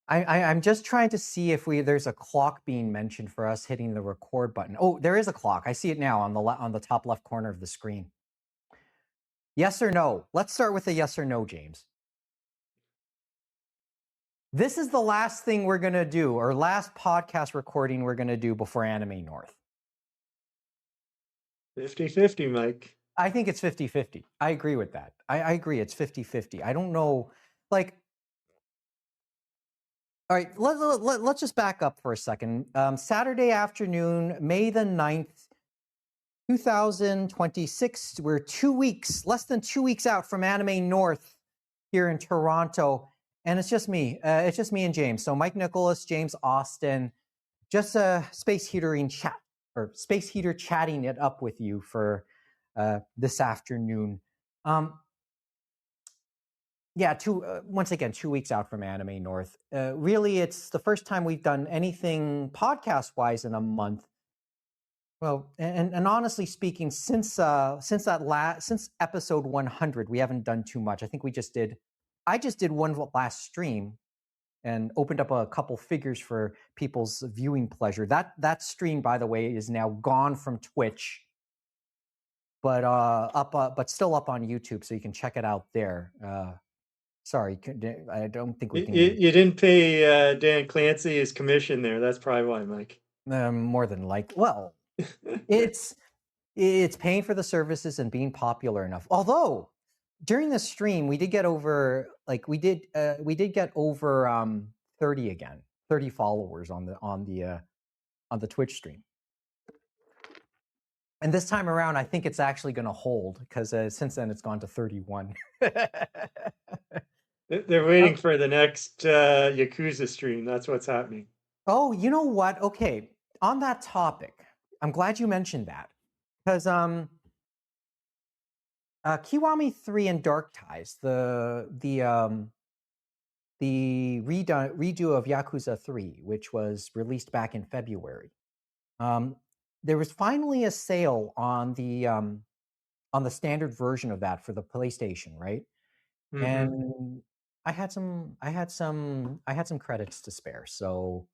I'm just trying to see if there's a clock being mentioned for us hitting the record button. Oh, there is a clock. I see it now on the top left corner of the screen. Yes or no? Let's start with a yes or no, James. This is the last thing we're going to do, or last podcast recording we're going to do before Anime North. 50-50, Mike. I think it's 50-50. I agree with that. I agree it's 50-50. I don't know. Like, all right, let's just back up for a second. Saturday afternoon, May the 9th, 2026. We're 2 weeks, less than 2 weeks out from Anime North here in Toronto. And it's just me. It's just me and James. So Mike Nicolas, James Austin, just a space heater chatting it up with you for this afternoon. Once again, 2 weeks out from Anime North. Really, it's the first time we've done anything podcast-wise in a month. Well, and honestly speaking, since episode 100, we haven't done too much. I think I just did one last stream and opened up a couple figures for people's viewing pleasure. That stream, by the way, is now gone from Twitch, but still up on YouTube, so you can check it out there. Sorry, I don't think we can. You didn't pay Dan Clancy his commission there. That's probably why, Mike. More than well, it's paying for the services and being popular enough. Although during the stream we did get over 30 again, 30 followers on the Twitch stream. And this time around, I think it's actually going to hold because since then it's gone to 31. They're waiting for the next Yakuza stream. That's what's happening. Oh, you know what? Okay, on that topic, I'm glad you mentioned that because Kiwami 3 and Dark Ties, the redo of Yakuza 3, which was released back in February. There was finally a sale on the standard version of that for the PlayStation, right? Mm-hmm. And I had some credits to spare, so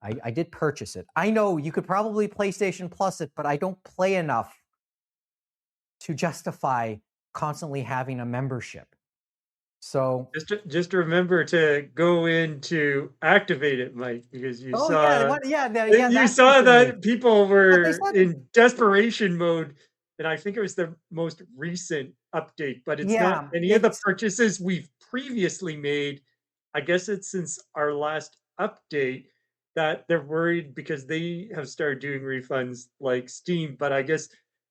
I did purchase it. I know you could probably PlayStation Plus it, but I don't play enough to justify constantly having a membership. So just remember to go in to activate it, Mike, because you saw that people were in desperation mode, and I think it was the most recent update, but it's not any of the purchases we've previously made. I guess it's since our last update that they're worried because they have started doing refunds like Steam, but I guess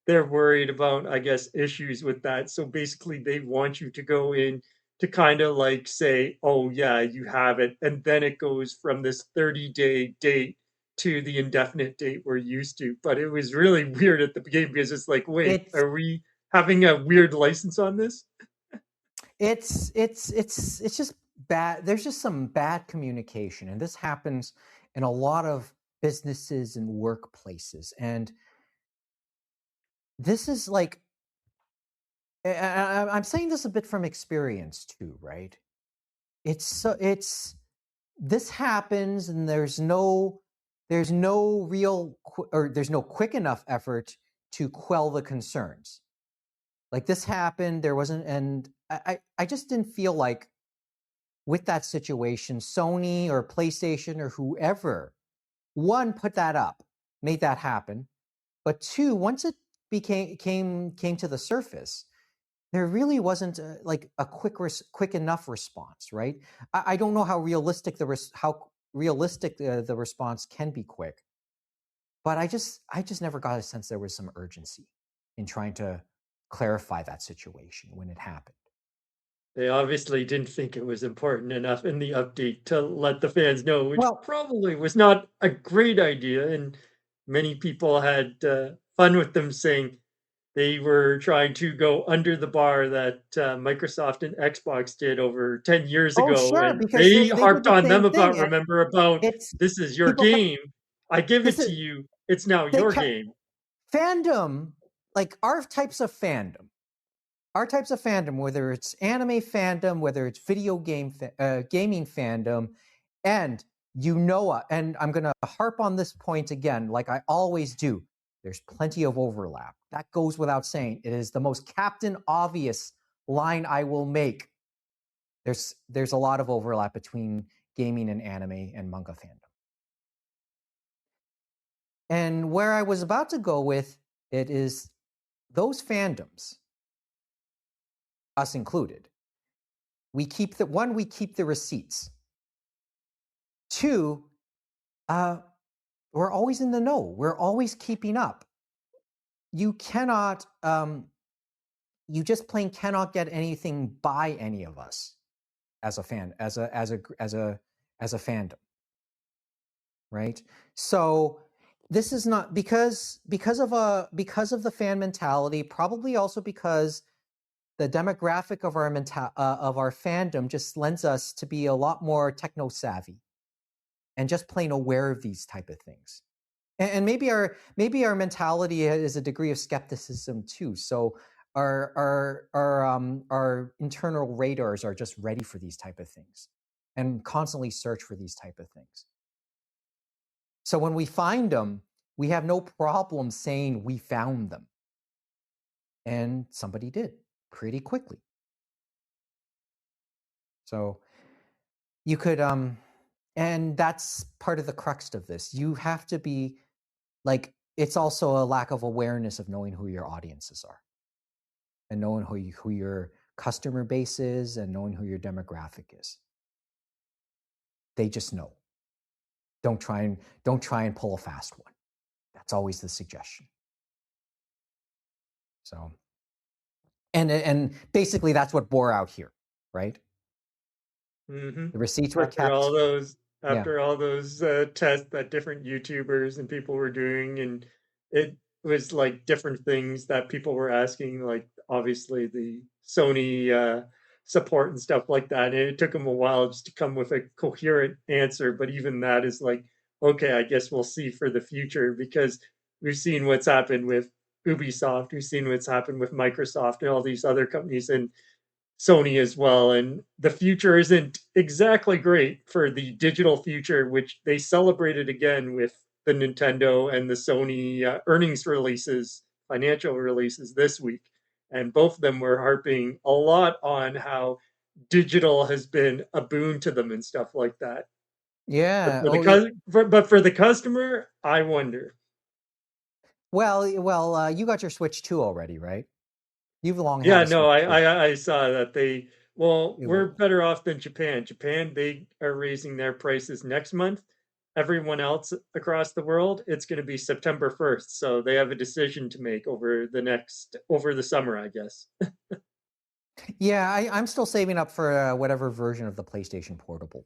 they're worried about, issues with that. So basically they want you to go in to kind of like say, oh yeah, you have it. And then it goes from this 30-day date to the indefinite date we're used to. But it was really weird at the beginning because it's like, wait, are we having a weird license on this? It's just bad. There's just some bad communication. And this happens in a lot of businesses and workplaces. And this is like, I'm saying this a bit from experience too, right? This happens, and there's no quick enough effort to quell the concerns. Like this happened, there wasn't, and I just didn't feel like with that situation, Sony or PlayStation or whoever, one, put that up, made that happen, but two, once it came to the surface, there really wasn't a quick enough response, right? I don't know how realistic the response can be quick, but I just never got a sense there was some urgency in trying to clarify that situation when it happened. They obviously didn't think it was important enough in the update to let the fans know, which probably was not a great idea. And many people had fun with them saying they were trying to go under the bar that Microsoft and Xbox did over 10 years ago. Sure, and because they harped on them about, this is your game. I give it to you. It's now your game. Fandom, like our types of fandom, whether it's anime fandom, whether it's video game gaming fandom, And and I'm going to harp on this point again, like I always do. There's plenty of overlap. That goes without saying. It is the most Captain Obvious line I will make. There's a lot of overlap between gaming and anime and manga fandom. And where I was about to go with it is those fandoms, us included, we keep the receipts. Two, we're always in the know. We're always keeping up. You cannot, you just plain cannot get anything by any of us as a fan, as a fandom, right? So this is not because of the fan mentality, probably also because the demographic of our fandom just lends us to be a lot more techno savvy and just plain aware of these type of things. And maybe our mentality is a degree of skepticism too. So our internal radars are just ready for these type of things and constantly search for these type of things. So when we find them, we have no problem saying we found them. And somebody did pretty quickly. So you could and that's part of the crux of this. You have to be like, it's also a lack of awareness of knowing who your audiences are and knowing who your customer base is and knowing who your demographic is. They just know. Don't try and pull a fast one. That's always the suggestion. So, and basically that's what bore out here, right? Mm-hmm. The receipts were after kept. all those tests that different YouTubers and people were doing, and it was like different things that people were asking, like obviously the Sony support and stuff like that. And it took them a while just to come with a coherent answer, but even that is like, okay, I guess we'll see for the future, because we've seen what's happened with Ubisoft, we've seen what's happened with Microsoft and all these other companies, and Sony as well. And the future isn't exactly great for the digital future, which they celebrated again with the Nintendo and the Sony earnings releases, financial releases this week. And both of them were harping a lot on how digital has been a boon to them and stuff like that. Yeah. But for the customer, I wonder. Well, you got your Switch 2 already, right? You've long had Yeah, a no, Switch 2. I saw that we're better off than Japan. Japan, they are raising their prices next month. Everyone else across the world, it's going to be September 1st. So they have a decision to make over the summer, I guess. Yeah, I'm still saving up for whatever version of the PlayStation Portable.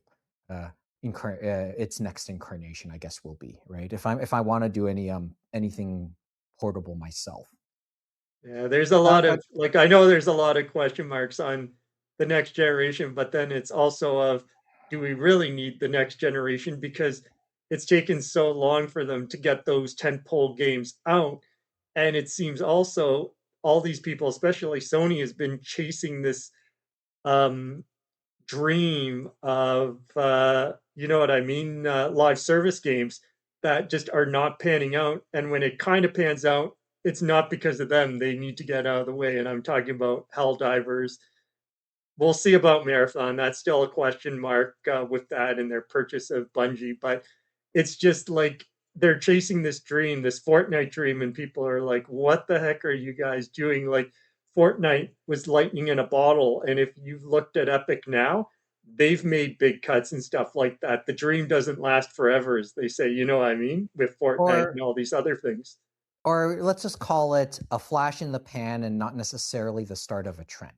Its next incarnation, I guess, will be, right? If I want to do anything portable myself. Yeah, there's a lot of I know there's a lot of question marks on the next generation, but then it's also of, do we really need the next generation? Because it's taken so long for them to get those tentpole games out. And it seems also all these people, especially Sony, has been chasing this um, dream of you know what I mean, live service games that just are not panning out. And when it kind of pans out, it's not because of them. They need to get out of the way. And I'm talking about Helldivers. We'll see about Marathon. That's still a question mark with that and their purchase of Bungie. But it's just like they're chasing this dream, this Fortnite dream, and people are like, "What the heck are you guys doing?" Like Fortnite was lightning in a bottle, and if you've looked at Epic now, they've made big cuts and stuff like that. The dream doesn't last forever, as they say. You know what I mean? With Fortnite and all these other things. Or let's just call it a flash in the pan and not necessarily the start of a trend.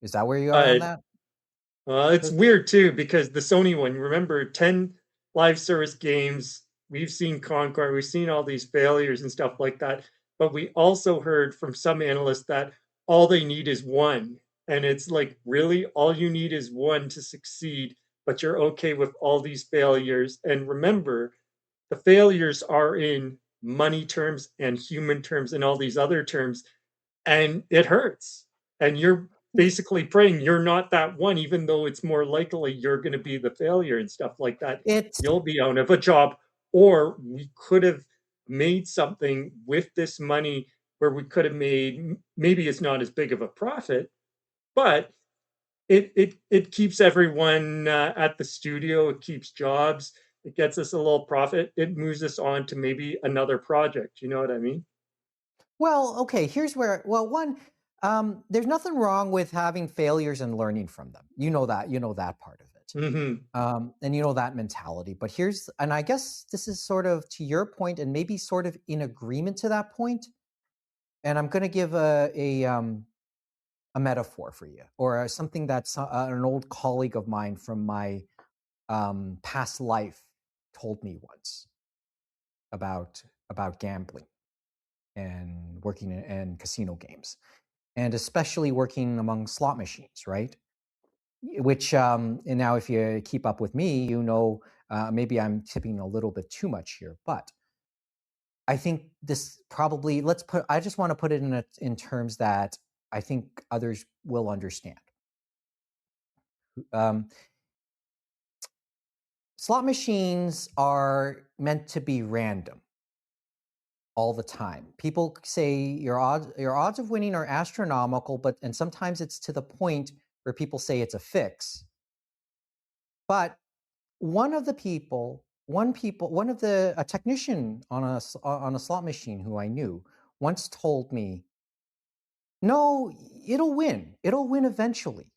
Is that where you are on that? It's weird too, because the Sony one, remember, 10 live service games. We've seen Concord, we've seen all these failures and stuff like that. But we also heard from some analysts that all they need is one. And it's like, really, all you need is one to succeed, but you're okay with all these failures. And remember, the failures are in money terms and human terms and all these other terms, and it hurts. And you're basically praying you're not that one, even though it's more likely you're going to be the failure and stuff like that. It's You'll be out of a job, or we could have made something with this money where we could have made, maybe it's not as big of a profit, but it keeps everyone at the studio. It keeps jobs. It gets us a little profit. It moves us on to maybe another project. You know what I mean? Well, okay, here's where, well, one, there's nothing wrong with having failures and learning from them. You know that part of it. Mm-hmm. And you know that mentality. But here's, and I guess this is sort of to your point and maybe sort of in agreement to that point. And I'm going to give a metaphor for you, or something that's an old colleague of mine from my past life told me once about gambling and working in casino games, and especially working among slot machines, right? Which and now if you keep up with me, you know, maybe I'm tipping a little bit too much here, but I think this probably, I just want to put it in terms that I think others will understand. Um, Slot machines are meant to be random all the time. People say your odds of winning are astronomical, and sometimes it's to the point where people say it's a fix. But a technician on a slot machine who I knew once told me, "No, it'll win. It'll win eventually.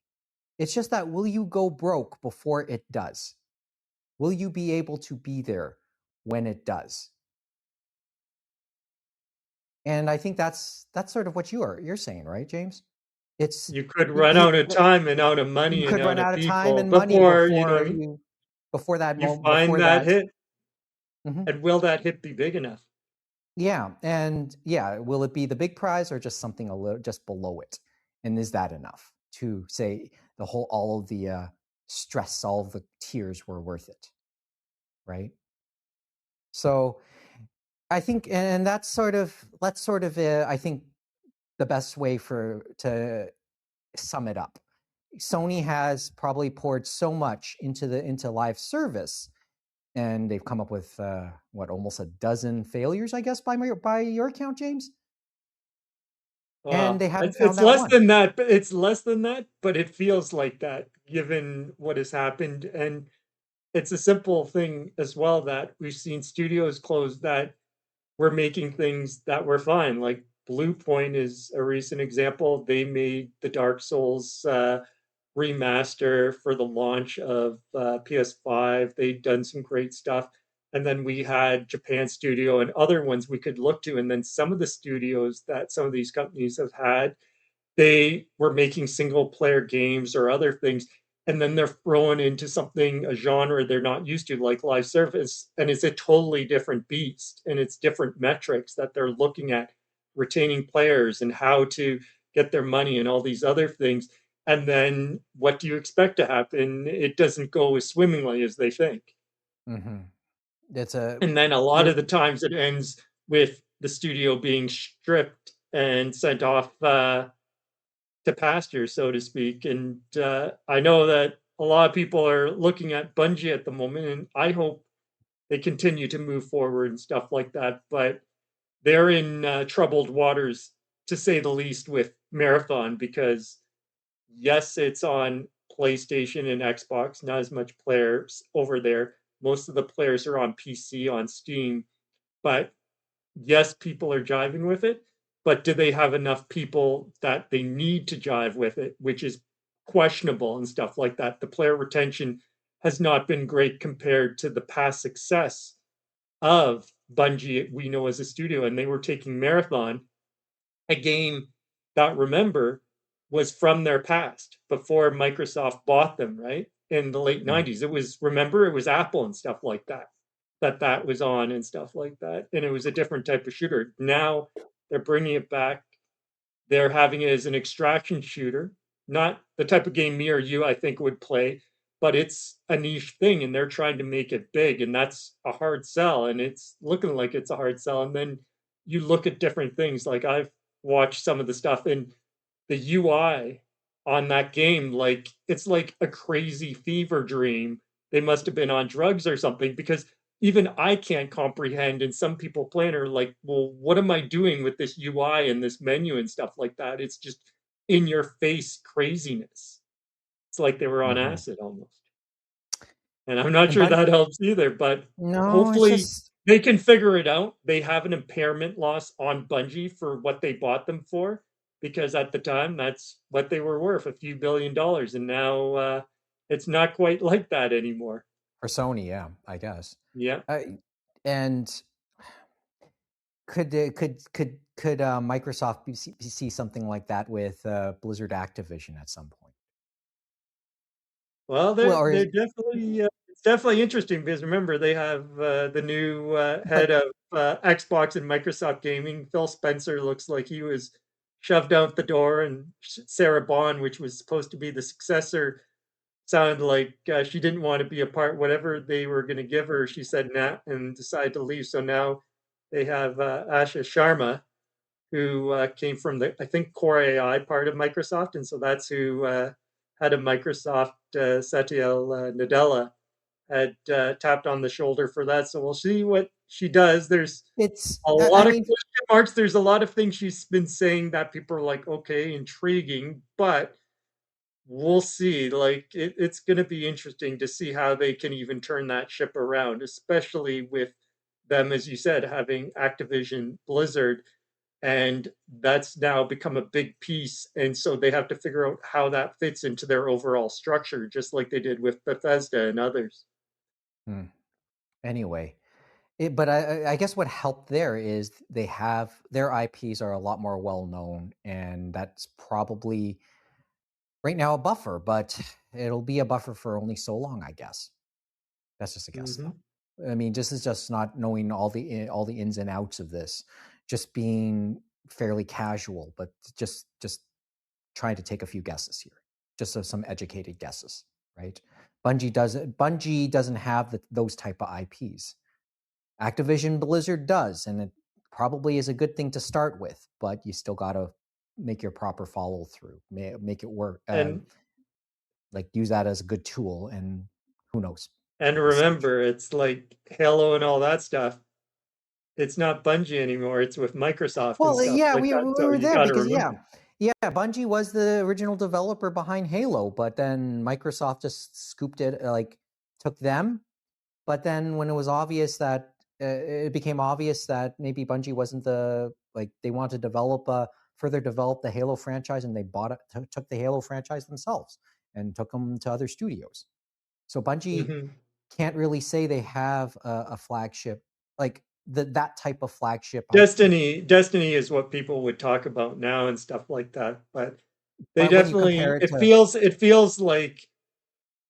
It's just that will you go broke before it does? Will you be able to be there when it does?" And I think that's sort of what you're saying, right, James? It's You could run out of time and out of you money and could run out of out of time people and money before, you know, before that you moment find before that that. hit. Mhm. And will that hit be big enough? Yeah, and yeah, will it be the big prize or just something a little just below it? And is that enough to say all of the stress, all of the tears were worth it, right? So I think, and that's sort of I think the best way to sum it up. Sony has probably poured so much into live service, and they've come up with almost a dozen failures, I guess, by your count, James. And they haven't found It's that less one. than that, but it's less than that, but it feels like that given what has happened. And it's a simple thing as well that we've seen studios close that were making things that were fine. Like Blue Point is a recent example. They made the Dark Souls remaster for the launch of PS5. They'd done some great stuff. And then we had Japan Studio and other ones we could look to. And then some of the studios that some of these companies have had, they were making single player games or other things, and then they're thrown into something, a genre they're not used to, like live service, and it's a totally different beast, and it's different metrics that they're looking at, retaining players and how to get their money and all these other things. And then what do you expect to happen? It doesn't go as swimmingly as they think. Mm-hmm. It's a And then a lot you're of the times it ends with the studio being stripped and sent off to pasture, so to speak. And I know that a lot of people are looking at Bungie at the moment, and I hope they continue to move forward and stuff like that. But they're in troubled waters, to say the least, with Marathon because, yes, it's on PlayStation and Xbox, not as much players over there. Most of the players are on PC, on Steam, but yes, people are jiving with it, but do they have enough people that they need to jive with it, which is questionable and stuff like that. The player retention has not been great compared to the past success of Bungie, we know as a studio, and they were taking Marathon, a game that, remember, was from their past before Microsoft bought them, right? In the late mm, 90s. It was, remember, it was Apple and stuff like that that was on and stuff like that. And it was a different type of shooter. Now they're bringing it back. They're having it as an extraction shooter, not the type of game me or you, I think, would play, but it's a niche thing and they're trying to make it big. And that's a hard sell. And it's looking like it's a hard sell. And then you look at different things. Like I've watched some of the stuff, and the UI on that game. Like, it's like a crazy fever dream. They must have been on drugs or something, because even I can't comprehend, and some people playing are like, well, what am I doing with this UI and this menu and stuff like that? It's just in your face craziness. It's like they were on Mm-hmm. acid almost. And I'm not And sure that helps either, but no, it's hopefully just they can figure it out. They have an impairment loss on Bungie for what they bought them for, because at the time that's what they were worth, a few $1 billion, and now it's not quite like that anymore. for Sony, yeah, I guess. Yeah. And could Microsoft see something like that with Blizzard Activision at some point? Well, Well, or they're is definitely it's definitely interesting, because remember they have the new head but of Xbox and Microsoft Gaming. Phil Spencer looks like he was shoved out the door, and Sarah Bond, which was supposed to be the successor, sounded like she didn't want to be a part. Whatever they were going to give her, she said nah and decided to leave. So now they have Asha Sharma, who came from the, I think, Core AI part of Microsoft, and so that's who had a Microsoft Satya Nadella had tapped on the shoulder for that. So we'll see what she does. There's it's a I lot of mean, question marks. There's a lot of things she's been saying that people are like, okay, intriguing, but we'll see. Like, it's going to be interesting to see how they can even turn that ship around, especially with them, as you said, having Activision Blizzard, and that's now become a big piece, and so they have to figure out how that fits into their overall structure, just like they did with Bethesda and others. hmm, anyway. But I guess what helped there is they have their IPs are a lot more well known, and that's probably right now a buffer. But it'll be a buffer for only so long, I guess. That's just a guess, Mm-hmm. though. I mean, this is just not knowing all the ins and outs of this, just being fairly casual, but just trying to take a few guesses here, just some educated guesses, right? Bungie doesn't have those type of IPs. Activision Blizzard does, and it probably is a good thing to start with, but you still got to make your proper follow through, make it work, and like use that as a good tool, and who knows and at this stage. remember, it's like Halo and all that stuff. It's not Bungie anymore, it's with Microsoft and Well, stuff yeah, like we that, so were you there got to because remember. yeah, Bungie was the original developer behind Halo, but then Microsoft just scooped it, like took them. But then when it was obvious that it became obvious that maybe Bungie wasn't the like they wanted to further develop the Halo franchise, and they took the Halo franchise themselves and took them to other studios. So Bungie Mm-hmm. can't really say they have a flagship like that type of flagship IP. Destiny is what people would talk about now and stuff like that, but they But when you compare definitely, it to it feels like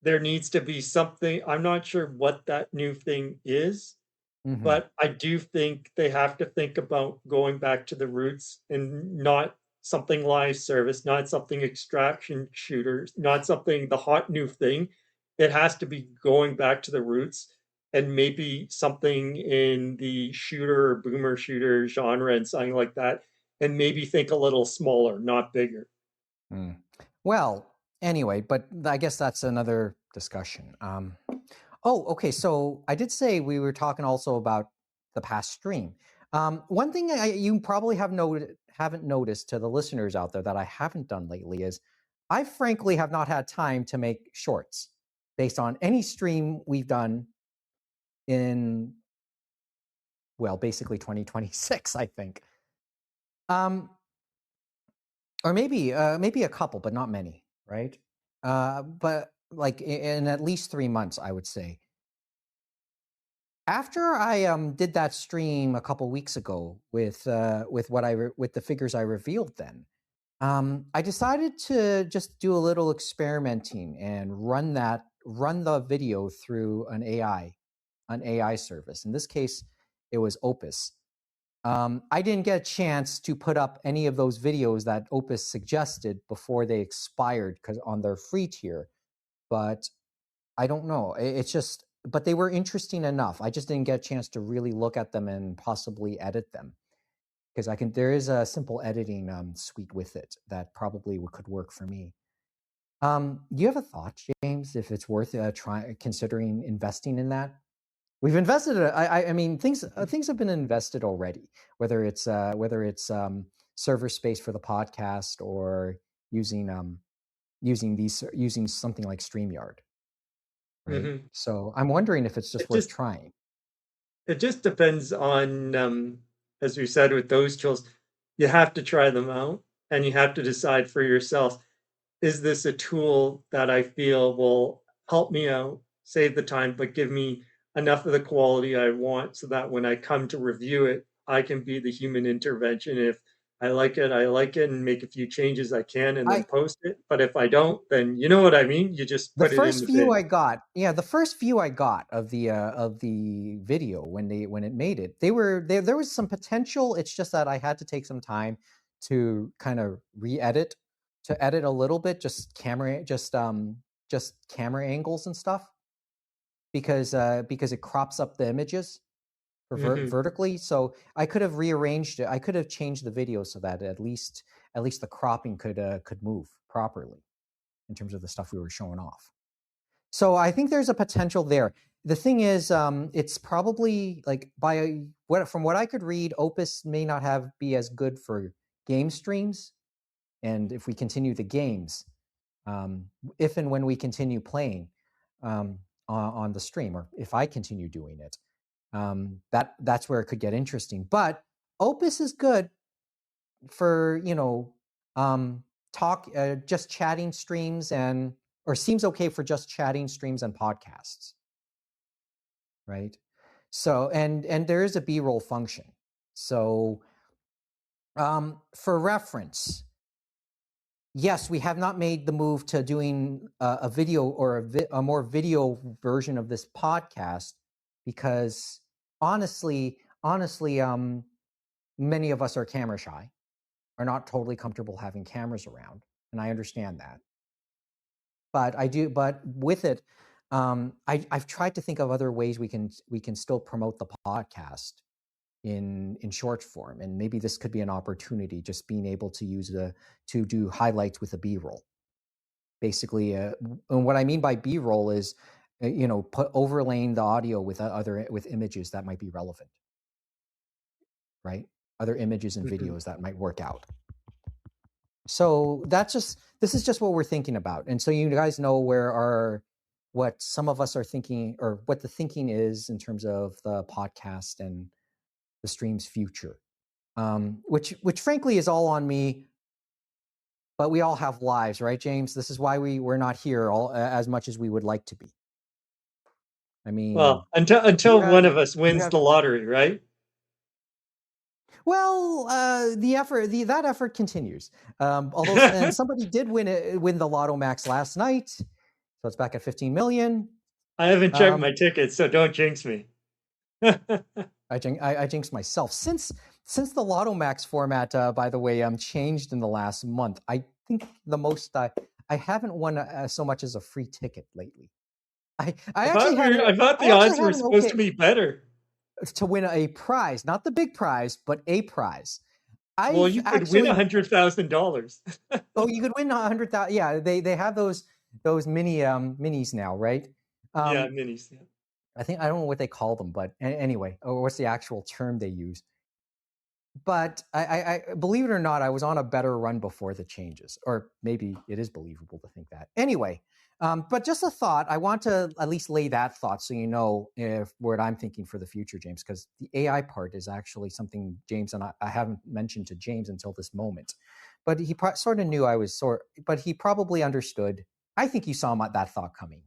there needs to be something. I'm not sure what that new thing is, mhm. but I do think they have to think about going back to the roots, and not something live service, not something extraction shooters, not something the hot new thing. It has to be going back to the roots, and maybe something in the shooter or boomer shooter genre and something like that, and maybe think a little smaller, not bigger. Mm. Well, anyway, but I guess that's another discussion. Oh, okay. So I did say we were talking also about the past stream. One thing you probably haven't noticed to the listeners out there that I haven't done lately is I frankly have not had time to make shorts based on any stream we've done in, well, basically 2026, I think. Um, or maybe a couple, but not many, right? But like in at least 3 months, I would say. After I did that stream a couple weeks ago with with the figures I revealed, then I decided to just do a little experimenting and run the video through an AI service. In this case, it was Opus. I didn't get a chance to put up any of those videos that Opus suggested before they expired because on their free tier. But I don't know. It's just, but they were interesting enough. I just didn't get a chance to really look at them and possibly edit them because I can. There is a simple editing suite with it that probably could work for me. Do you have a thought, James, if it's worth considering investing in that? We've invested. I mean, things have been invested already. Whether it's server space for the podcast or using something like StreamYard, right? Mm-hmm. So I'm wondering if it's just It worth just trying. it just depends on, as we said with those tools, you have to try them out and you have to decide for yourself, is this a tool that I feel will help me out, save the time, but give me enough of the quality I want so that when I come to review it, I can be the human intervention. If I like it and make a few changes I can and then I post it. But if I don't, then you know what I mean? You just The put it in first the view bin. I got, yeah, the first view I got of the video when it made it, there was some potential. It's just that I had to take some time to kind of re-edit, to edit a little bit, just camera angles and stuff, because it crops up the images for Hmm. vertically. So I could have rearranged it. I could have changed the video so that at least the cropping could move properly in terms of the stuff we were showing off. So I think there's a potential there. The thing is, it's probably like from what I could read, Opus may not be as good for game streams. And if we continue the games, um, if and when we continue playing on the stream, or if I continue doing it, that's where it could get interesting. But Opus is good for talk just chatting streams, and or seems okay for just chatting streams and podcasts, right? So and there is a b-roll function. So for reference, yes, we have not made the move to doing a video or a more video version of this podcast because honestly, many of us are camera shy, are not totally comfortable having cameras around, and I understand that. But with it, I've tried to think of other ways we can still promote the podcast in short form, and maybe this could be an opportunity, just being able to do highlights with a b-roll. Basically, and what I mean by b-roll is, overlaying the audio with images that might be relevant, right? Other images and Hmm. videos that might work out. So this is just what we're thinking about, and so you guys know what some of us are thinking, or what the thinking is in terms of the podcast and the stream's future, which frankly is all on me. But we all have lives, right, James? This is why we're not here all as much as we would like to be. I mean, Well, until one of us you wins have the lottery, right? well, that effort continues. Although, and I somebody did win the Lotto Max last night, so it's back at 15 million. haven't checked my Um, tickets, so don't jinx me. I jinxed myself since the Lotto Max format, by the way, changed in the last month. I think the most I haven't won so much as a free ticket lately. I thought I the actually odds were had an supposed to okay be better. to win a prize, not the big prize, but a prize. Well, I've you could win actually $100,000. Oh, you could win 100,000. Yeah, they have those minis now, right? Yeah, Um, minis. Yeah. I don't know what they call them, but anyway, or what's the actual term they use? But I believe it or not, I was on a better run before the changes, or maybe it is believable to think that. Anyway, but just a thought. I want to at least lay that thought so you know if what I'm thinking for the future, James, because the AI part is actually something James and I haven't mentioned to James until this moment. But he sort of knew I was but he probably understood. I think you saw that thought coming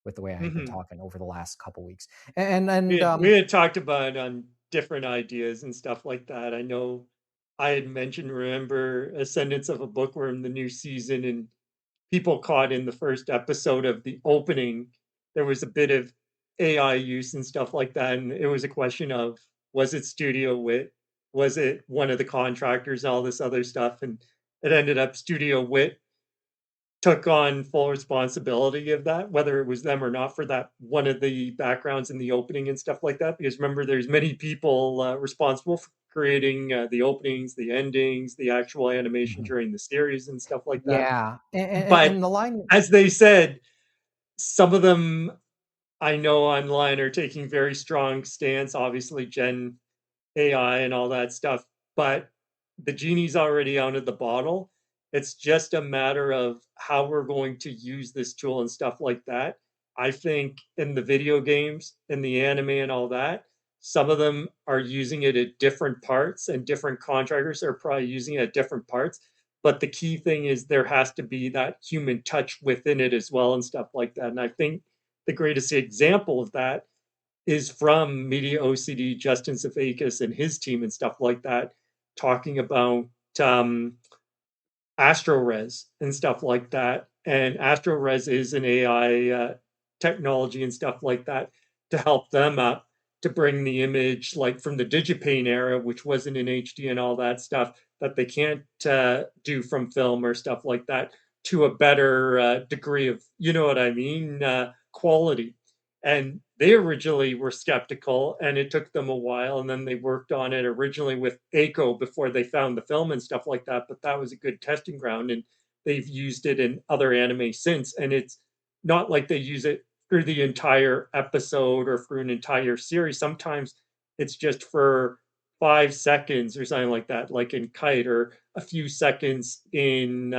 with the way I had been Hmm. talking over the last couple weeks, and We had talked about on different ideas and stuff like that. I know I had mentioned, remember, Ascendance of a Bookworm, the new season, and people caught in the first episode of the opening. There was a bit of AI use and stuff like that, and it was a question of, was it Studio Wit? Was it one of the contractors? All this other stuff, and it ended up Studio Wit took on full responsibility of that, whether it was them or not, for that one of the backgrounds in the opening and stuff like that. Because remember, there's many people responsible for creating the openings, the endings, the actual animation during the series and stuff like that. Yeah, But and the line, as they said, some of them I know online are taking very strong stance, obviously Gen AI and all that stuff, but the genie's already out of the bottle. It's just a matter of how we're going to use this tool and stuff like that. I think in the video games, in the anime and all that, some of them are using it at different parts, and different contractors are probably using it at different parts. But the key thing is there has to be that human touch within it as well and stuff like that. And I think the greatest example of that is from Media OCD, Justin Zafakis and his team and stuff like that, talking about um, AstroRes and stuff like that. And AstroRes is an AI technology and stuff like that to help them up to bring the image like from the Digipane era, which wasn't in HD and all that stuff that they can't do from film or stuff like that, to a better degree of, you know what I mean, quality. And they originally were skeptical, and it took them a while, and then they worked on it originally with Aiko before they found the film and stuff like that. But that was a good testing ground, and they've used it in other anime since. And it's not like they use it through the entire episode or through an entire series. Sometimes it's just for 5 seconds or something like that, like in Kite, or a few seconds in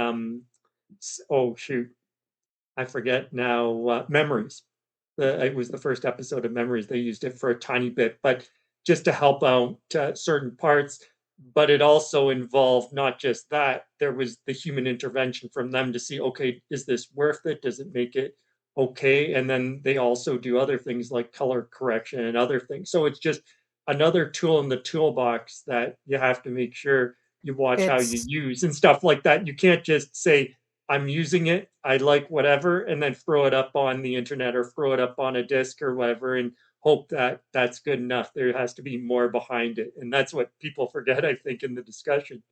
oh shoot, I forget now, Memories. It was the first episode of Memories. They used it for a tiny bit, but just to help out certain parts. But it also involved not just that, there was the human intervention from them to see, okay, is this worth it? Does it make it okay? And then they also do other things like color correction and other things. So it's just another tool in the toolbox that you have to make sure you watch how you it's use and stuff like that. You can't just say, I'm using it, I like whatever, and then throw it up on the internet or throw it up on a disc or whatever and hope that that's good enough. There has to be more behind it. And that's what people forget, I think, in the discussion.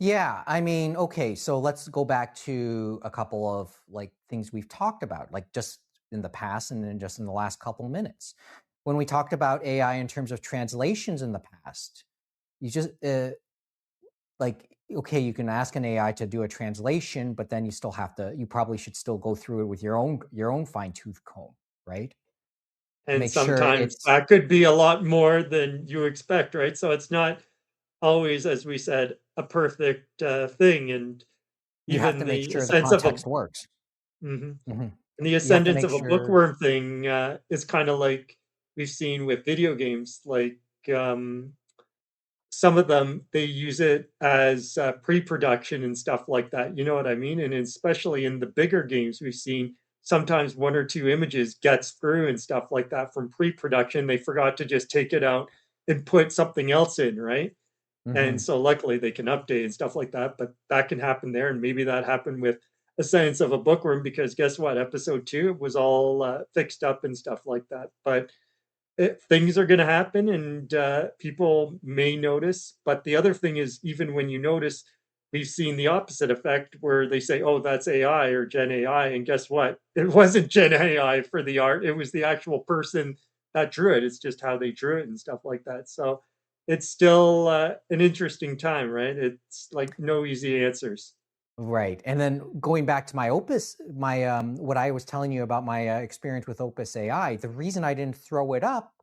yeah, I mean, okay, so let's go back to a couple of like things we've talked about, like just in the past and then just in the last couple of minutes. When we talked about AI in terms of translations in the past, you just like, okay, you can ask an AI to do a translation, but then you probably should still go through it with your own fine-tooth comb, right? To And make sure sometimes it's that could be a lot more than you expect, right? So it's not always, as we said, a perfect thing. And you have even to make the sure the sense of a context works. mhm. Hmm. And the You have to ascendance make of a sure. bookworm thing is kind of like we've seen with video games, like um, some of them they use it as pre-production and stuff like that, you know what I mean? And especially in the bigger games, we've seen sometimes one or two images gets through and stuff like that from pre-production. They forgot to just take it out and put something else in, right? And Hmm. so luckily they can update and stuff like that, but that can happen there. And maybe that happened with a science of a bookworm, because guess what, episode 2 was all fixed up and stuff like that. But things are going to happen, and people may notice. But the other thing is, even when you notice, we've seen the opposite effect where they say, oh, that's AI or Gen AI. And guess what? It wasn't Gen AI for the art. It was the actual person that drew it. It's just how they drew it and stuff like that. So it's still an interesting time, right? It's like no easy answers. Right. And then going back to my Opus, my what I was telling you about my experience with Opus AI, the reason I didn't throw it up,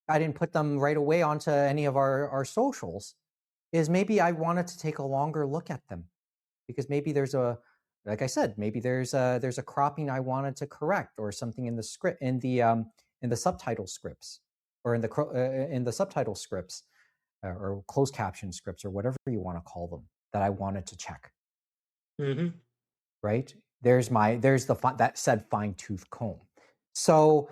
I didn't put them right away onto any of our socials, is maybe I wanted to take a longer look at them, because maybe there's a, like I said, maybe there's a cropping I wanted to correct, or something in the script, in the subtitle scripts, or in the subtitle scripts, or closed caption scripts, or whatever you want to call them, that I wanted to check. Mm-hmm. Right, there's that said fine tooth comb. So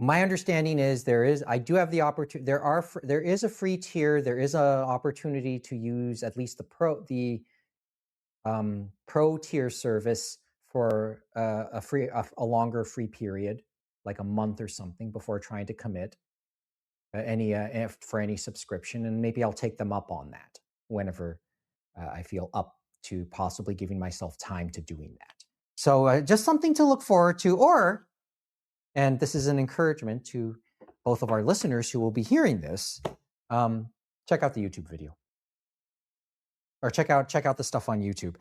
my understanding is I do have the opportunity. There is a free tier. There is a opportunity to use at least the pro tier service for a longer free period, like a month or something, before trying to commit for any subscription. And maybe I'll take them up on that whenever I feel up to possibly giving myself time to doing that. So just something to look forward to, and this is an encouragement to both of our listeners who will be hearing this, check out the YouTube video. Or check out the stuff on YouTube.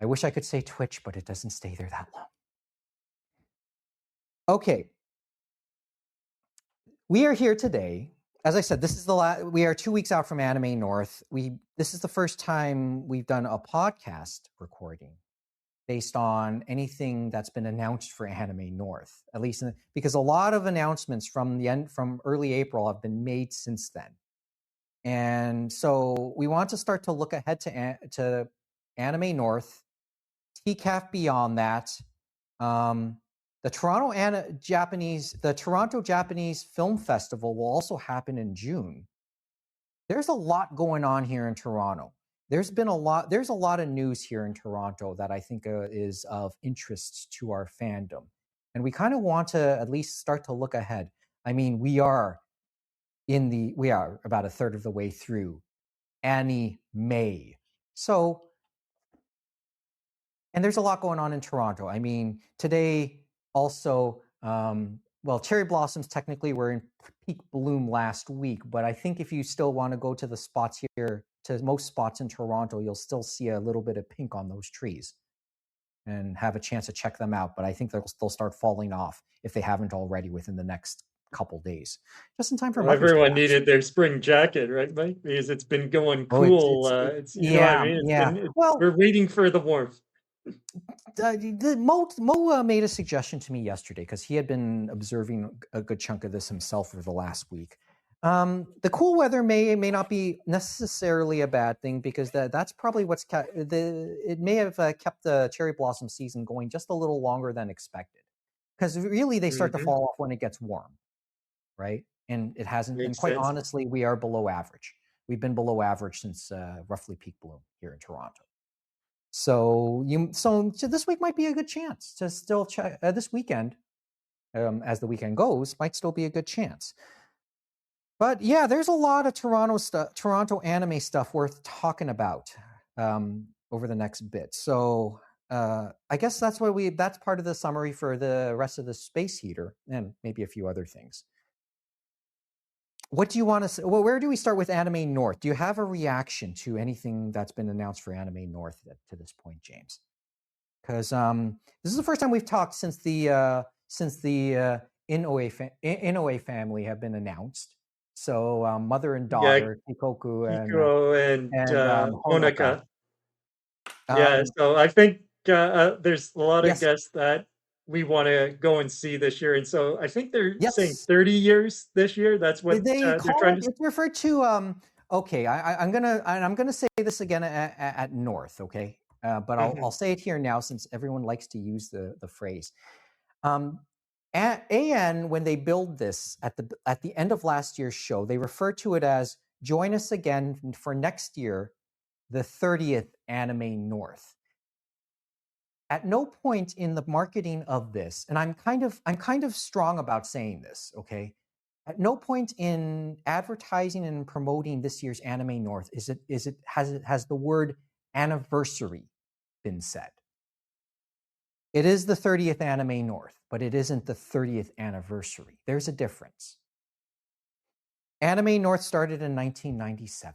I wish I could say Twitch, but it doesn't stay there that long. Okay. We are here today. As I said, this is we are 2 weeks out from Anime North. This is the first time we've done a podcast recording based on anything that's been announced for Anime North, at least because a lot of announcements from early April have been made since then. And so we want to start to look ahead to Anime North, TCAF beyond that, the Toronto Japanese Film Festival will also happen in June. There's a lot going on here in Toronto. There's a lot of news here in Toronto that I think is of interest to our fandom. And we kind of want to at least start to look ahead. I mean, we are about a third of the way through anime. So, and there's a lot going on in Toronto. I mean, today also, cherry blossoms technically were in peak bloom last week, but I think if you still want to go to the spots here, to most spots in Toronto, you'll still see a little bit of pink on those trees and have a chance to check them out. But I think they'll start falling off if they haven't already within the next couple days, just in time for Mother's Day. Everyone needed their spring jacket, right, Mike? Because it's been going cool. You know what I mean? We're waiting for the warmth. Mo made a suggestion to me yesterday because he had been observing a good chunk of this himself over the last week. The cool weather may not be necessarily a bad thing because that's probably what's it may have kept the cherry blossom season going just a little longer than expected, because really they start to fall off when it gets warm, right? And it hasn't. And quite honestly, we are below average. We've been below average since roughly peak bloom here in Toronto. So this week might be a good chance to still check. This weekend, as the weekend goes, might still be a good chance. But yeah, there's a lot of Toronto anime stuff worth talking about over the next bit. So I guess that's part of the summary for the rest of the Space Heater and maybe a few other things. What do you want to say? Well, where do we start with Anime North? Do you have a reaction to anything that's been announced for Anime North to this point, James? Because this is the first time we've talked since the Inoue family have been announced. So mother and daughter, Kikoku and Honaka. So I think there's a lot of guests that we want to go and see this year, and so I think they're saying 30 years this year. That's what they're trying to. It's referred to. Okay, I'm gonna say this again at North. Okay, but I'll say it here now since everyone likes to use the phrase. At AN, when they build this at the end of last year's show, they refer to it as "Join us again for next year, the 30th Anime North." At no point in the marketing of this, and I'm kind of strong about saying this, okay? At no point in advertising and promoting this year's Anime North has the word anniversary been said. It is the 30th Anime North, but it isn't the 30th anniversary. There's a difference. Anime North started in 1997.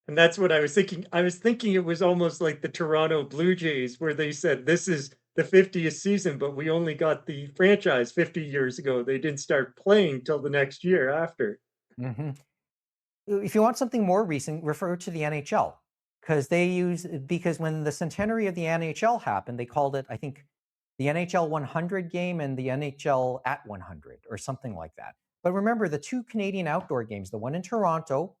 And that's what I was thinking. I was thinking it was almost like the Toronto Blue Jays, where they said this is the 50th season, but we only got the franchise 50 years ago. They didn't start playing till the next year after. Mm-hmm. If you want something more recent, refer to the NHL, because when the centenary of the NHL happened, they called it, I think, the NHL 100 game and the NHL at 100 or something like that. But remember, the two Canadian outdoor games, the one in Toronto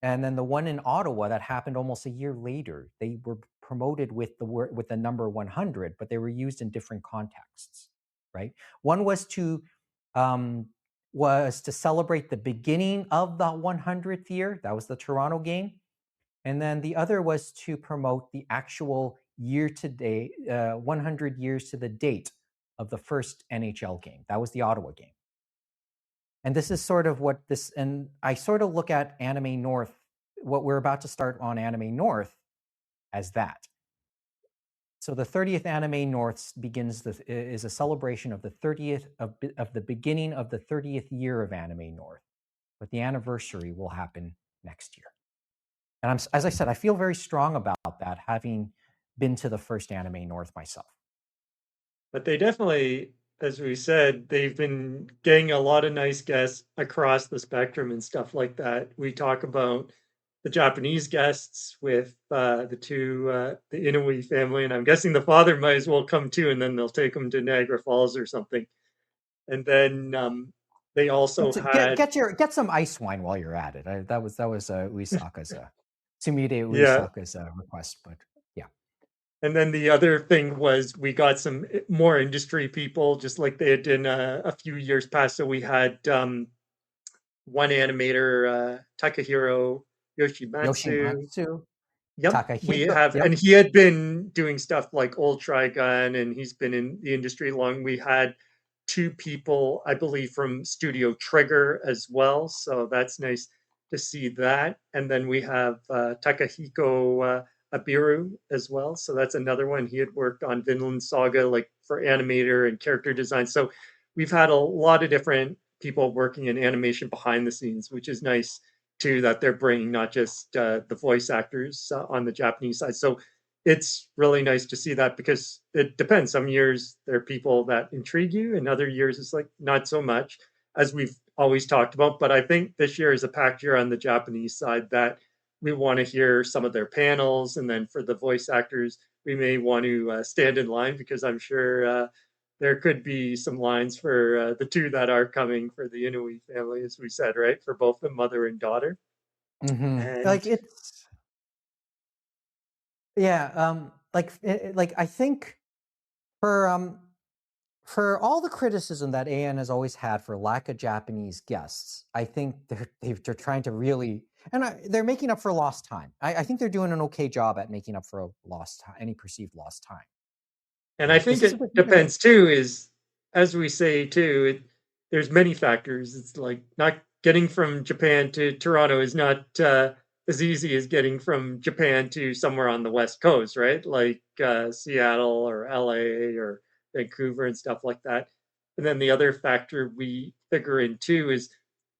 and then the one in Ottawa that happened almost a year later, they were promoted with the number 100, but they were used in different contexts, right? One was to celebrate the beginning of the 100th year. That was the Toronto game. And then the other was to promote the actual year to date, 100 years to the date of the first NHL game. That was the Ottawa game. And this is sort of and I sort of look at Anime North, what we're about to start on Anime North, as that. So the 30th Anime North is a celebration of the 30th of the beginning of the 30th year of Anime North, but the anniversary will happen next year. And as I said, I feel very strong about that, having been to the first Anime North myself. But they definitely, as we said, they've been getting a lot of nice guests across the spectrum and stuff like that. We talk about the Japanese guests with the Inoue family, and I'm guessing the father might as well come too, and then they'll take him to Niagara Falls or something. And then they also had get some ice wine while you're at it. That was Uesaka's Sumire yeah. Uesaka's request, but yeah. And then the other thing was we got some more industry people, just like they had done a few years past. So we had one animator, Takahiro Yoshimatsu. Yoshimatsu, Yep, we Takahiko. have, Yep. and he had been doing stuff like Old Trigun, and he's been in the industry long. We had two people, I believe, from Studio Trigger as well, so that's nice to see that. And then we have Takahiko Abiru as well, so that's another one. He had worked on Vinland Saga, like for animator and character design. So we've had a lot of different people working in animation behind the scenes, which is nice too, that they're bringing not just the voice actors on the Japanese side. So it's really nice to see that, because it depends. Some years there are people that intrigue you, and other years it's like not so much, as we've always talked about. But I think this year is a packed year on the Japanese side, that we want to hear some of their panels, and then for the voice actors, we may want to stand in line, because I'm sure there could be some lines for the two that are coming for the Inoue family, as we said, right? For both the mother and daughter. And Like it's yeah, like I think for for all the criticism that AN has always had for lack of Japanese guests, I think they're trying to really, and they're making up for lost time. I think they're doing an okay job at making up for a lost time, any perceived lost time. I think it depends too, is, as we say too, there's many factors. It's like not getting from Japan to Toronto is not as easy as getting from Japan to somewhere on the West Coast, right? Like Seattle or LA or Vancouver and stuff like that. And then the other factor we figure in too is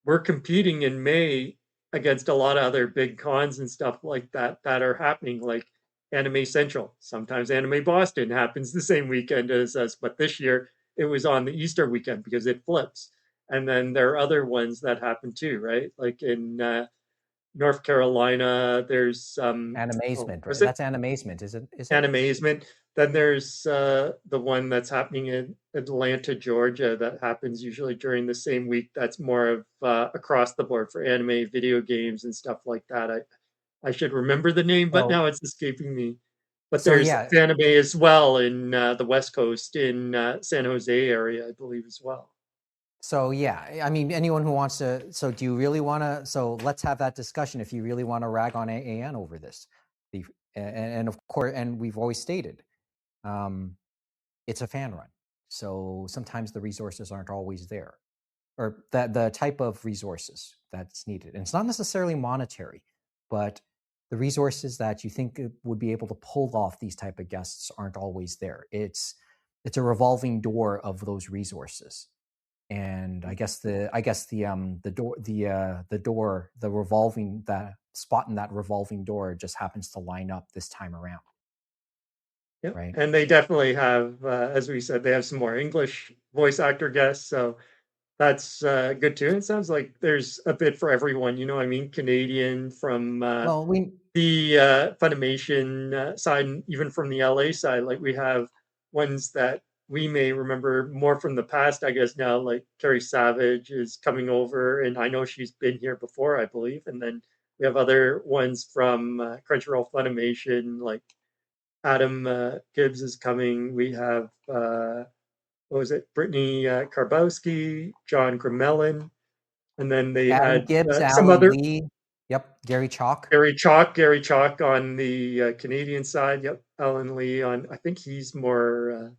we're competing in May against a lot of other big cons and stuff like that that are happening, like Anime Central. Sometimes Anime Boston happens the same weekend as us, but this year it was on the Easter weekend because it flips. And then there are other ones that happen too, right? Like in North Carolina, there's Animazement, was right? it That's Animazement, is it? Is it? Animazement? Then there's the one that's happening in Atlanta, Georgia, that happens usually during the same week. That's more of across the board for anime, video games, and stuff like that. I should remember the name, but So now it's escaping me. But so there's yeah, anime as well in the West Coast, in San Jose area, I believe, as well. So yeah, I mean, anyone who wants to. So do you really want to? So let's have that discussion. If you really want to rag on AAN over this, and of course, and we've always stated, um, it's a fan run. So sometimes the resources aren't always there, or that the type of resources that's needed, and it's not necessarily monetary, but the resources that you think would be able to pull off these type of guests aren't always there. It's a revolving door of those resources, and the revolving, that spot in that revolving door just happens to line up this time around. Yeah, Right. and they definitely have, as we said, they have some more English voice actor guests, so that's good too. And it sounds like there's a bit for everyone. You know, I mean, Canadian from Well, the Funimation side, and even from the LA side, like we have ones that we may remember more from the past, I guess now, like Carrie Savage is coming over, and I know she's been here before, I believe. And then we have other ones from Crunchyroll Funimation, like Adam Gibbs is coming. We have, what was it, Brittany Karbowski, John Gramelin, and then they Adam had Gibbs, some Alan other Lee, yep, Gary Chalk. Gary Chalk on the Canadian side. Yep, Alan Lee on. I think he's more.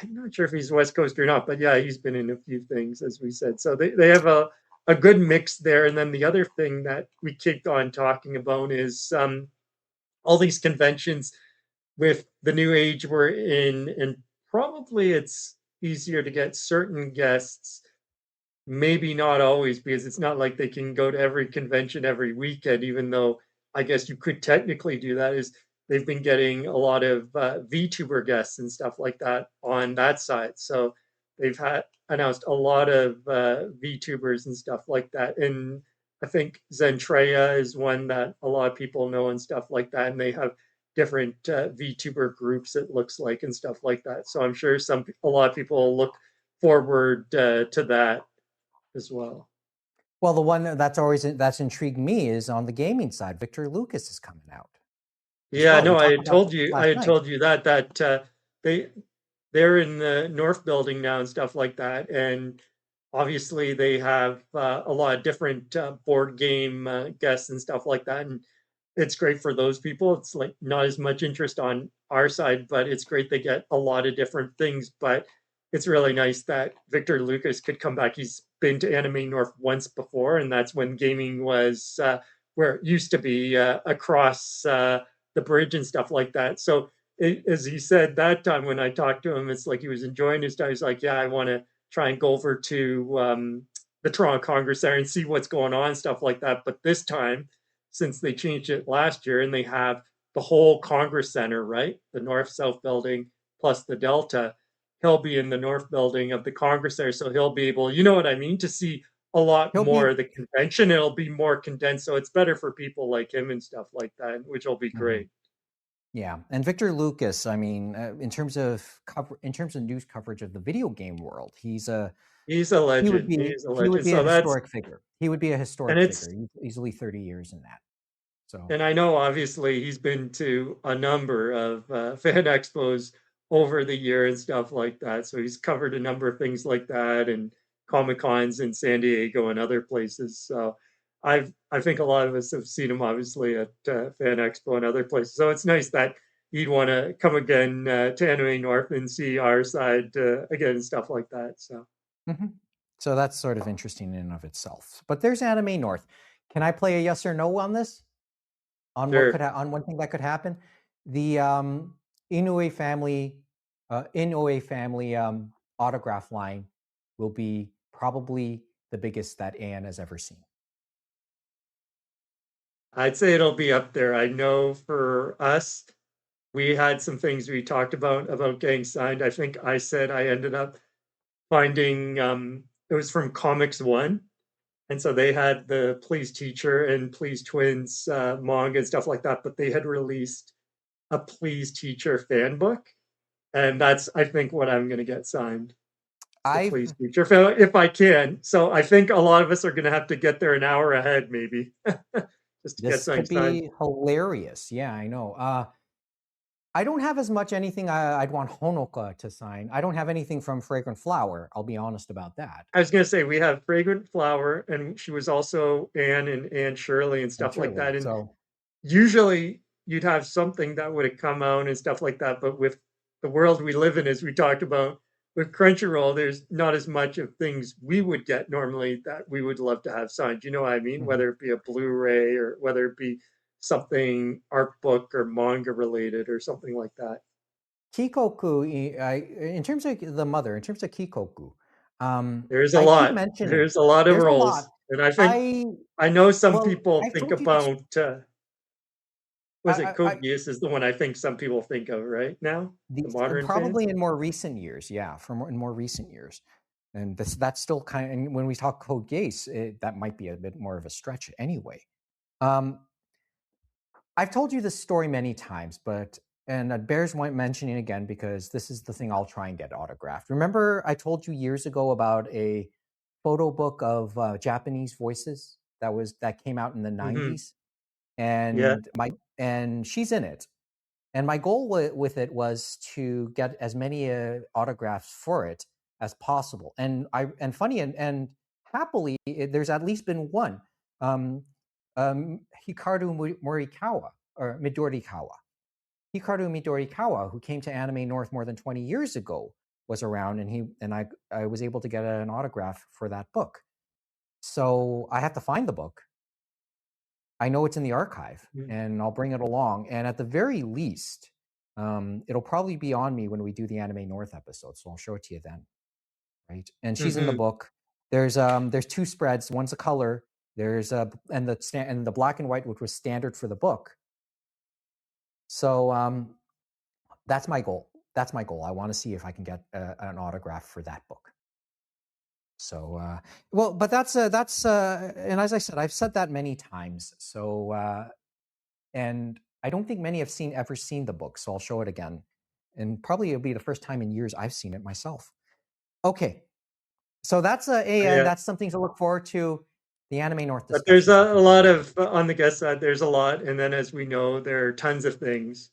I'm not sure if he's West Coast or not, but yeah, he's been in a few things, as we said. So they have a good mix there. And then the other thing that we kicked on talking about is all these conventions. with the new age we're in, and probably it's easier to get certain guests, maybe not always, because it's not like they can go to every convention every weekend, even though I guess you could technically do that. Is they've been getting a lot of VTuber guests and stuff like that on that side. So they've had announced a lot of VTubers and stuff like that. And I think Zentreya is one that a lot of people know and stuff like that. And they have different VTuber groups, it looks like, and stuff like that. So I'm sure a lot of people look forward to that as well. Well, the one that's intrigued me is on the gaming side. Victor Lucas is coming out as Yeah, well. We no, talked about this I last had night. told you that they they're in the North Building now and stuff like that, and obviously they have a lot of different board game guests and stuff like that, and it's great for those people. It's like not as much interest on our side, but it's great they get a lot of different things. But it's really nice that Victor Lucas could come back. He's been to Anime North once before, and that's when gaming was where it used to be across the bridge and stuff like that. So as he said that time when I talked to him, it's like he was enjoying his time. He's like, yeah, I want to try and go over to the Toronto Congress Center and see what's going on, stuff like that. But this time, since they changed it last year and they have the whole Congress Center, right? The North South building plus the Delta, he'll be in the North building of the Congress Center. So he'll be able, you know what I mean, to see a lot He'll more be of the convention. It'll be more condensed. So it's better for people like him and stuff like that, which will be Mhm. great. Yeah, and Victor Lucas. I mean, in terms of news coverage of the video game world, He's a he would legend. be He's a he would legend. be a So that's, historic figure. He would be a and historic figure. it's, He's easily 30 years in that. So and I know obviously he's been to a number of fan expos over the year and stuff like that. So he's covered a number of things like that and Comic Cons in San Diego and other places. So I think a lot of us have seen him obviously at Fan Expo and other places. So it's nice that he'd want to come again to Anime North and see our side again and stuff like that. So mhm. So that's sort of interesting in and of itself. But there's Anime North. Can I play a yes or no on this? On what sure. on one thing that could happen? The Inoue family Inoue family autograph line will be probably the biggest that Anne has ever seen. I'd say it'll be up there. I know for us, we had some things we talked about getting signed. I think I said I ended up finding it was from Comics One, and so they had the Please Teacher and Please Twins manga and stuff like that, but they had released a Please Teacher fan book, and that's I think what I'm going to get signed. The Please I've Teacher if I can. So I think a lot of us are going to have to get there an hour ahead, maybe, just to get This something could signed. be hilarious. Yeah, I know. I don't have as much anything I'd want Honoka to sign. I don't have anything from Fragrant Flower. I'll be honest about that. I was gonna say we have Fragrant Flower, and she was also Anne and Anne Shirley and And stuff like surely. that. And So usually you'd have something that would have come out and stuff like that. But with the world we live in, as we talked about with Crunchyroll, there's not as much of things we would get normally that we would love to have signed. You know what I mean? mhm. Whether it be a Blu-ray or whether it be something art book or manga related or something like that. Kikoku, in terms of the mother, in terms of Kikoku, There's a I keep lot. mentioning There's a lot of there's a lot. roles, and I think I I know some well, people I've think told you this. about was it Code I Geass is the one I think some people think of right now, the these modern fans. probably in more recent years, yeah, in more recent years, and that's still kind of. And when we talk Code Geass, that might be a bit more of a stretch anyway. Um, I've told you this story many times, but and it bears mentioning again because this is the thing I'll try and get autographed. Remember, I told you years ago about a photo book of Japanese voices that came out in the Hmm. '90s, Yeah. and she's in it. And my goal with it was to get as many autographs for it as possible. And funny and happily, there's at least been one. Um, Hikaru Morikawa or Midorikawa. Hikaru Midorikawa, who came to Anime North more than 20 years ago, was around, and I was able to get an autograph for that book. So I have to find the book. I know it's in the archive, Mm. and I'll bring it along. And at the very least, It'll probably be on me when we do the Anime North episode, so I'll show it to you then. Right, and she's in the book. There's 2 spreads. One's a color. There's and the black and white, which was standard for the book. So that's my goal. That's my goal. I want to see if I can get an autograph for that book. So, well, but that's and as I said, I've said that many times. So, and I don't think many have ever seen the book. So I'll show it again, and probably it'll be the first time in years I've seen it myself. Okay, so that's that's something to look forward to. The Anime North discussion. But there's a lot of on the guest side. There's a lot, and then as we know, there are tons of things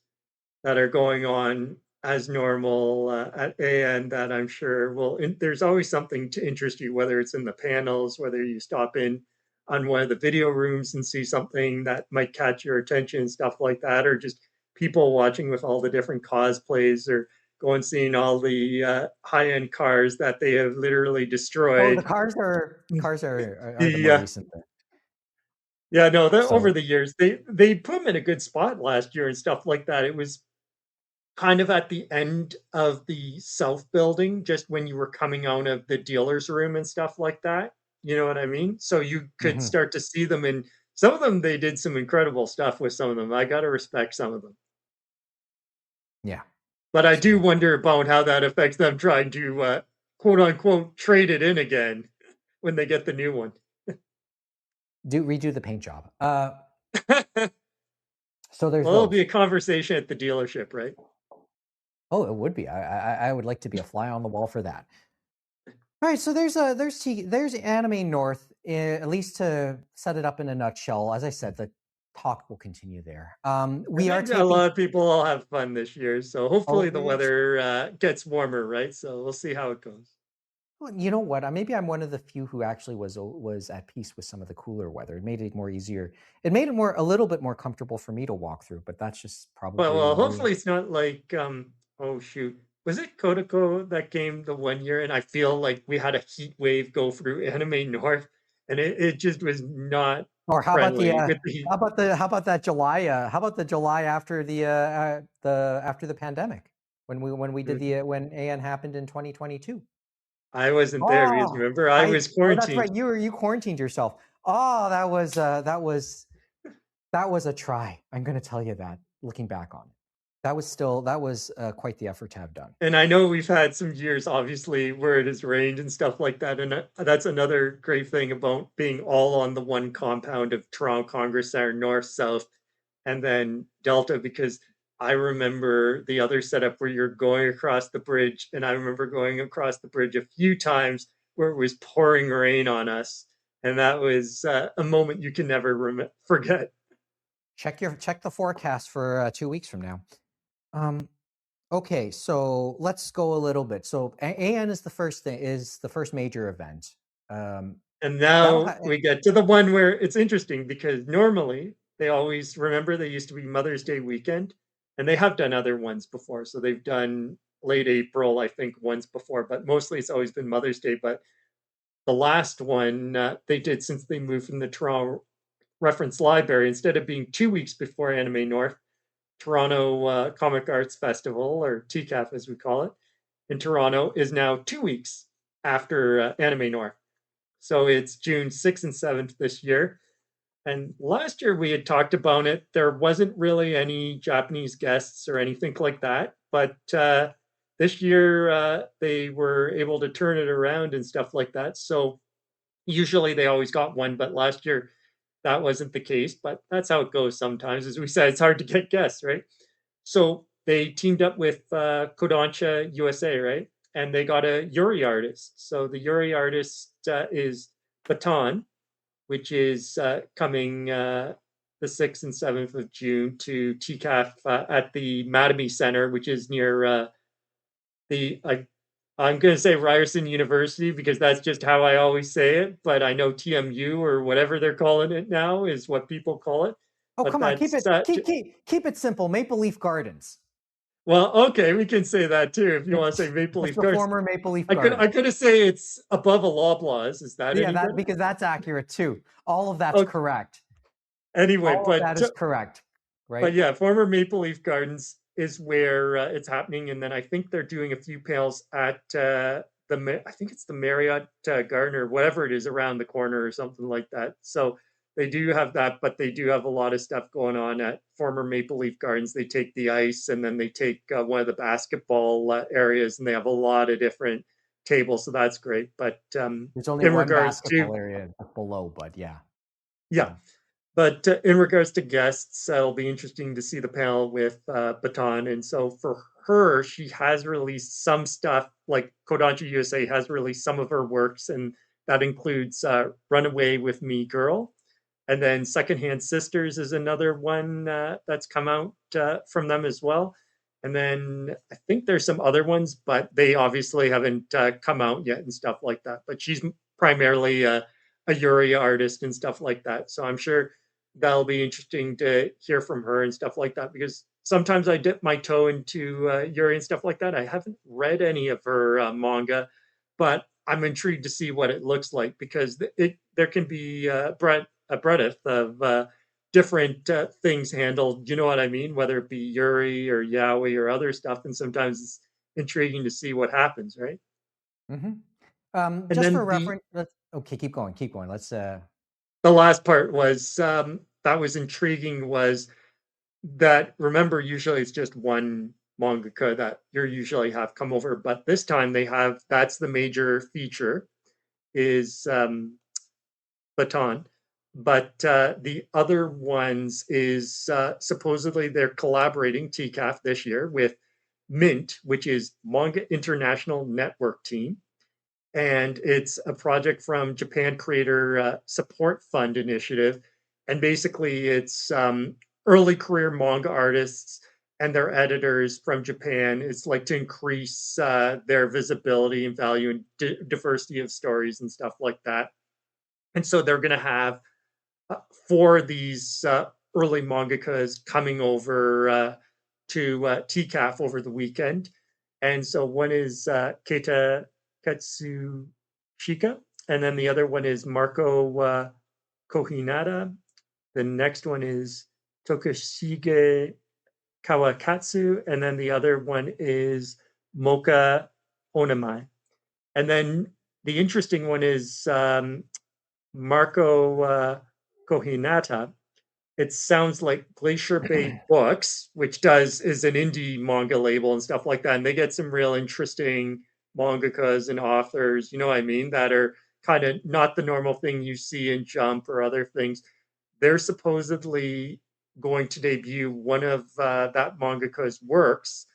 that are going on as normal at AN that I'm sure will. There's always something to interest you, whether it's in the panels, whether you stop in on one of the video rooms and see something that might catch your attention, stuff like that, or just people watching with all the different cosplays, or go and seeing all the high-end cars that they have literally destroyed. Oh, the cars are the more recent thing. Yeah, no, over the years they put them in a good spot last year and stuff like that. It was kind of at the end of the South building, just when you were coming out of the dealer's room and stuff like that. You know what I mean? So you could start to see them, and some of them, they did some incredible stuff with some of them. I got to respect some of them. Yeah. But I do wonder about how that affects them trying to quote unquote trade it in again when they get the new one. Redo the paint job. So there's it'll be a conversation at the dealership, right? Oh, it would be. I would like to be a fly on the wall for that. All right, so there's Anime North, at least to set it up in a nutshell. As I said, the talk will continue there. We are a lot of people will have fun this year, so hopefully the weather gets warmer, right? So we'll see how it goes. Well, you know what? Maybe I'm one of the few who actually was at peace with some of the cooler weather. It made it more easier. It made it a little bit more comfortable for me to walk through. But that's just probably. Well, hopefully it's not like oh shoot, was it Kotoko that came the one year, and I feel like we had a heat wave go through Anime North, and it just was not. Or how about that July? How about the July after after the pandemic when we did when AN happened in 2022? I wasn't there because remember I was quarantined. That's right. You quarantined yourself. Oh, that was a try. I'm going to tell you that. Looking back on it, that was quite the effort to have done. And I know we've had some years, obviously, where it has rained and stuff like that. And that's another great thing about being all on the one compound of Toronto Congress Center, North, South, and then Delta, because I remember the other setup where you're going across the bridge, and I remember going across the bridge a few times where it was pouring rain on us, and that was a moment you can never forget. Check the forecast for 2 weeks from now. Okay, so let's go a little bit. So AN is the first major event. And now we get to the one where it's interesting, because normally they always remember they used to be Mother's Day weekend. And they have done other ones before. So they've done late April, I think, once before, but mostly it's always been Mother's Day. But the last one they did, since they moved from the Toronto Reference Library, instead of being 2 weeks before Anime North, Toronto Comic Arts Festival, or TCAF as we call it, in Toronto, is now 2 weeks after Anime North. So it's June 6th and 7th this year. And last year we had talked about it. There wasn't really any Japanese guests or anything like that. But this year they were able to turn it around and stuff like that. So usually they always got one, but last year that wasn't the case. But that's how it goes sometimes. As we said, it's hard to get guests, right? So they teamed up with Kodansha USA, right? And they got a Yuri artist. So the Yuri artist is Baton, which is coming the 6th and 7th of June to TCAF at the Mattamy Center, which is near I'm going to say Ryerson University, because that's just how I always say it, but I know TMU, or whatever they're calling it now, is what people call it. Oh, but come on, keep it simple. Maple Leaf Gardens. Well, okay, we can say that too if you want to say Maple Leaf Gardens. Former Maple Leaf Gardens. I could have say it's above a Loblaws. Is that because that's accurate too. All of that's correct. Anyway, that is correct. Right. But yeah, former Maple Leaf Gardens. is where it's happening, and then I think they're doing a few panels at I think it's the Marriott Gardner, whatever it is, around the corner or something like that. So they do have that, but they do have a lot of stuff going on at former Maple Leaf Gardens. They take the ice, and then they take one of the basketball areas, and they have a lot of different tables, so that's great. But there's only in one regards basketball to area below, but yeah. yeah, but in regards to guests, it'll be interesting to see the panel with Baton. And so for her, she has released some stuff, like Kodansha USA has released some of her works, and that includes Runaway with Me Girl. And then Secondhand Sisters is another one that's come out from them as well. And then I think there's some other ones, but they obviously haven't come out yet and stuff like that. But she's primarily a Yuri artist and stuff like that. So I'm sure that'll be interesting to hear from her and stuff like that, because sometimes I dip my toe into Yuri and stuff like that. I haven't read any of her manga, but I'm intrigued to see what it looks like, because there can be a breadth of different things handled. You know what I mean? Whether it be Yuri or Yaoi or other stuff, and sometimes it's intriguing to see what happens, right? Mm-hmm. And Just for then reference, okay, keep going, keep going. Let's. the last part was that was intriguing was that, remember, usually it's just one mangaka that you usually have come over, but this time they have, that's the major feature, is Baton. But the other ones is supposedly they're collaborating TCAF this year with Mint, which is Manga International Network Team. And it's a project from Japan Creator Support Fund Initiative. And basically, it's early career manga artists and their editors from Japan. It's like to increase their visibility and value and diversity of stories and stuff like that. And so they're going to have four of these early mangakas coming over to TCAF over the weekend. And so one is Keita Katsushika, and then the other one is Marco Kohinata. The next one is Tokushige Kawakatsu, and then the other one is Mocha Onamai. And then the interesting one is Marco Kohinata. It sounds like Glacier Bay Books, which is an indie manga label and stuff like that. And they get some real interesting mangakas and authors, you know what I mean, that are kind of not the normal thing you see in Jump or other things. They're supposedly going to debut one of that mangaka's works,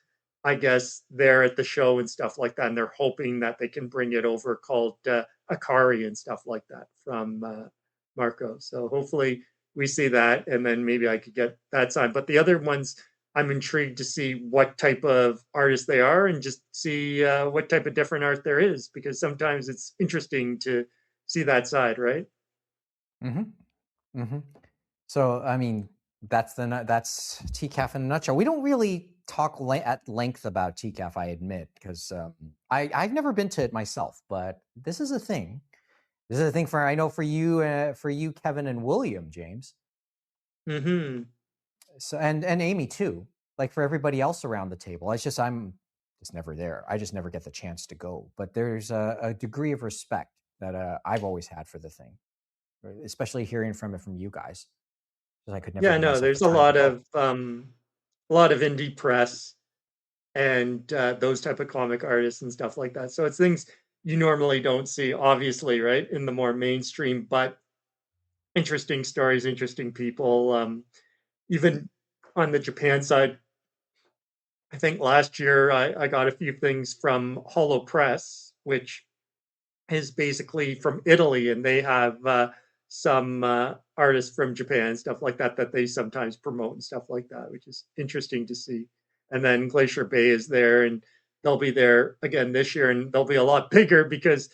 I guess, there at the show and stuff like that. And they're hoping that they can bring it over, called Akari and stuff like that, from Marco. So hopefully we see that, and then maybe I could get that signed. But the other ones, I'm intrigued to see what type of artists they are, and just see what type of different art there is, because sometimes it's interesting to see that side, right? Mm-hmm. Mm-hmm. So, I mean, that's TCAF in a nutshell. We don't really talk at length about TCAF, I admit, because I've never been to it myself. But this is a thing. This is a thing I know for you, Kevin and William, James. Mm-hmm. So and Amy too. Like for everybody else around the table, I'm just never there. I just never get the chance to go. But there's a degree of respect that I've always had for the thing, especially hearing from it from you guys. Because I could never Yeah, give no, myself the there's time to go. a lot of indie press and those type of comic artists and stuff like that. So it's things you normally don't see, obviously, right, in the more mainstream, but interesting stories, interesting people. Even on the Japan side, I think last year I got a few things from Hollow Press, which is basically from Italy, and they have some artists from Japan, stuff like that, that they sometimes promote and stuff like that, which is interesting to see. And then Glacier Bay is there, and they'll be there again this year, and they'll be a lot bigger because,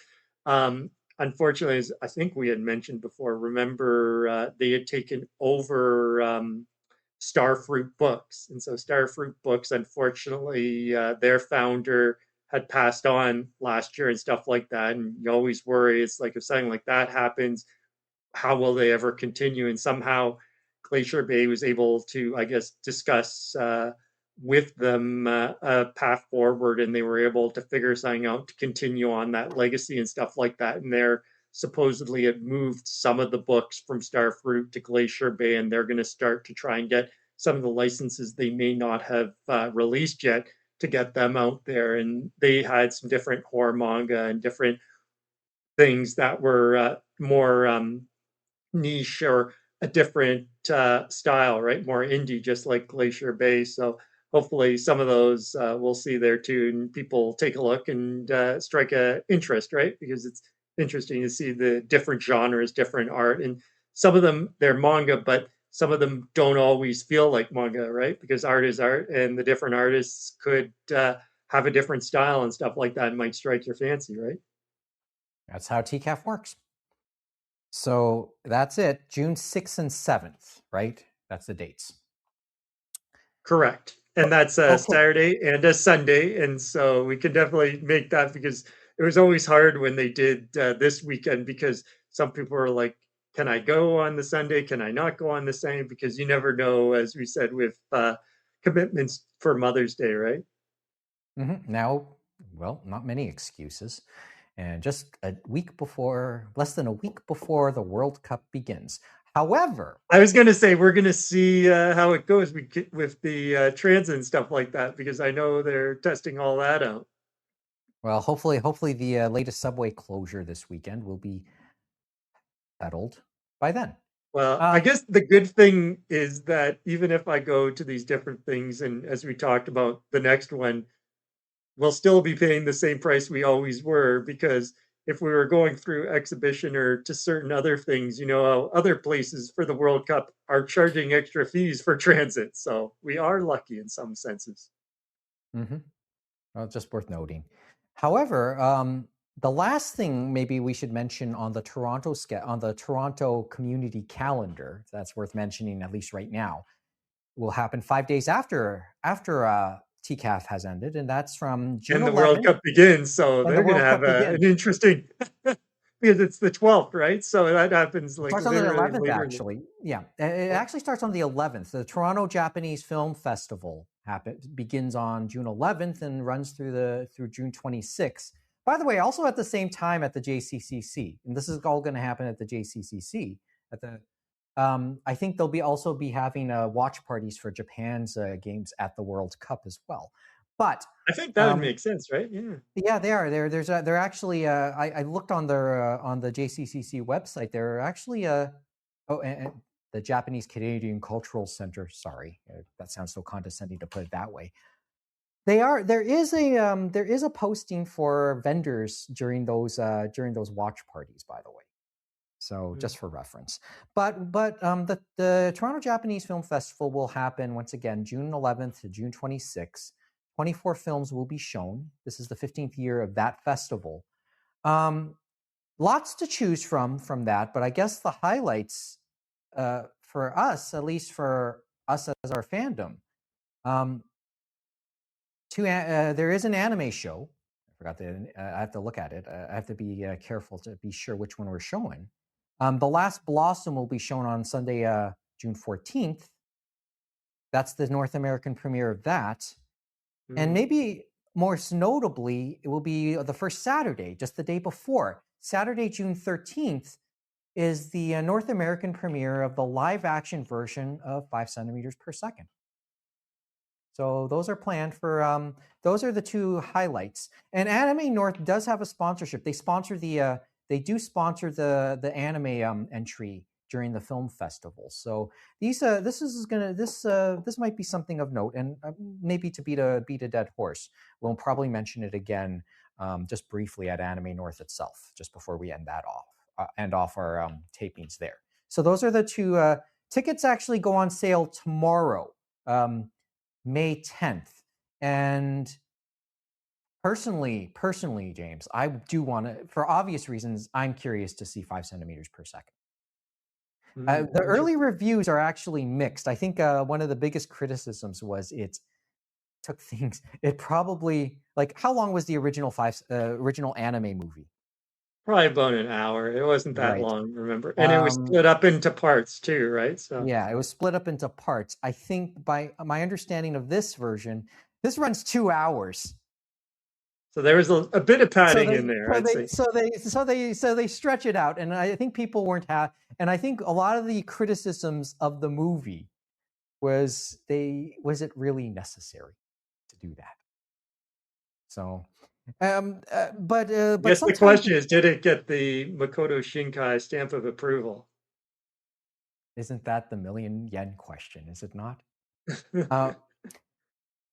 unfortunately, as I think we had mentioned before, remember they had taken over Starfruit Books. And so Starfruit Books, unfortunately, their founder had passed on last year and stuff like that. And you always worry, it's like if something like that happens, how will they ever continue? And somehow Glacier Bay was able to, I guess, discuss with them a path forward, and they were able to figure something out to continue on that legacy and stuff like that. And they're supposedly it moved some of the books from Starfruit to Glacier Bay, and they're going to start to try and get some of the licenses they may not have released yet to get them out there. And they had some different horror manga and different things that were more niche or a different style, right? More indie, just like Glacier Bay. So hopefully some of those we'll see there too, and people take a look and strike a interest, right? Because it's interesting to see the different genres, different art, and some of them they're manga, but some of them don't always feel like manga, right? Because art is art, and the different artists could have a different style and stuff like that. It might strike your fancy, right? That's how TCAF works. So that's it. June 6th and 7th, right? That's the dates. Correct. And that's a Saturday and a Sunday. And so we can definitely make that, because it was always hard when they did this weekend, because some people are like, can I go on the Sunday? Can I not go on the Sunday? Because you never know, as we said, with commitments for Mother's Day, right? Mm-hmm. Now, well, not many excuses. And just less than a week before the World Cup begins. However, I was going to say we're going to see how it goes with the transit and stuff like that, because I know they're testing all that out. Well, hopefully the latest subway closure this weekend will be settled by then. Well, I guess the good thing is that even if I go to these different things, and as we talked about the next one, we'll still be paying the same price we always were, because if we were going through exhibition or to certain other things, other places for the World Cup are charging extra fees for transit. So we are lucky in some senses. Mm-hmm. Well, just worth noting. However, the last thing maybe we should mention on the Toronto community calendar that's worth mentioning, at least right now, will happen 5 days after TCAF has ended, and that's from June 11th. And the World Cup begins, so they're going to have an interesting because it's the 12th, right? So that happens like starts on the 11th, actually. Yeah, it actually starts on the 11th. The Toronto Japanese Film Festival begins on June 11th and runs through June 26th. By the way, also at the same time at the JCCC, and this is all going to happen at the JCCC. I think they'll also be having watch parties for Japan's games at the World Cup as well. But I think that would make sense, right? Yeah. Yeah, they are. They're actually. I looked on the JCCC website. They're actually and the Japanese Canadian Cultural Center. Sorry, that sounds so condescending to put it that way. They are. There is a posting for vendors during those watch parties, by the way. So just for reference. But the Toronto Japanese Film Festival will happen once again June 11th to June 26th. 24 films will be shown. This is the 15th year of that festival. Lots to choose from that, but I guess the highlights for us, at least for us as our fandom, there is an anime show. I forgot I have to look at it. I have to be careful to be sure which one we're showing. The Last Blossom will be shown on Sunday, June 14th. That's the North American premiere of that. And maybe most notably, it will be the first Saturday, just the day before. Saturday, June 13th, is the North American premiere of the live-action version of 5 centimeters per second. So those are planned for, those are the two highlights. And Anime North does have a sponsorship. They do sponsor the anime entry during the film festival. So this might be something of note, and maybe to beat a dead horse, we'll probably mention it again just briefly at Anime North itself, just before we end off our tapings there. So those are the two tickets. Actually go on sale tomorrow, May 10th, and personally, James, I do want to, for obvious reasons, I'm curious to see 5 centimeters per second. The early reviews are actually mixed. I think one of the biggest criticisms was it probably, like, how long was the original anime movie? Probably about an hour. It wasn't that Right. long, remember? And it was split up into parts too, right? So Yeah, it was split up into parts. I think by my understanding of this version, this runs 2 hours. so there was a bit of So padding in they, there, so I'd they, say. so they stretch it out, and I think people weren't happy. And I think a lot of the criticisms of the movie was it really necessary to do that? So, I but guess the sometimes question is, did it get the Makoto Shinkai stamp of approval? isn't that the million yen question? Is it not? Uh,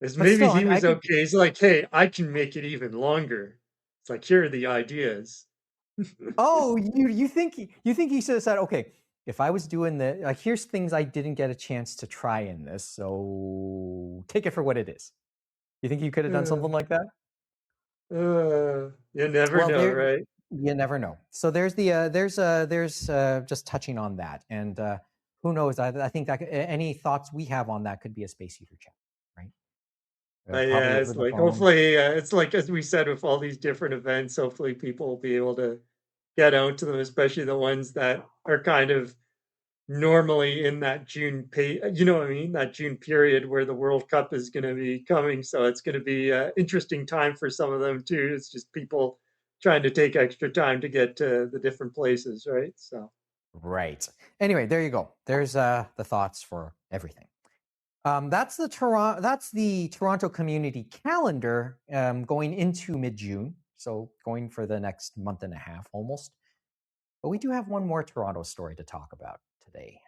Is but maybe still, he I was could. okay. He's like, hey, I can make it even longer. It's like, here are the ideas. Oh, you think he should have said, okay, if I was doing the like, here's things I didn't get a chance to try in this, so take it for what it is. You think you could have done Uh, something like that? you never Well, know, there right? you never know. So there's just touching on that, and who knows? I think that any thoughts we have on that could be a space heater chat, right? Probably Yeah, over it's the like phone. hopefully, it's like as we said with all these different events, hopefully people will be able to get out to them, especially the ones that are kind of normally in that you know what I mean? That June period where the World Cup is going to be coming. So it's going to be an interesting time for some of them too. It's just people trying to take extra time to get to the different places, right? So, Right. Anyway, there you go. There's the thoughts for everything. That's the Toronto community calendar going into mid June. So going for the next month and a half almost. But we do have one more Toronto story to talk about today.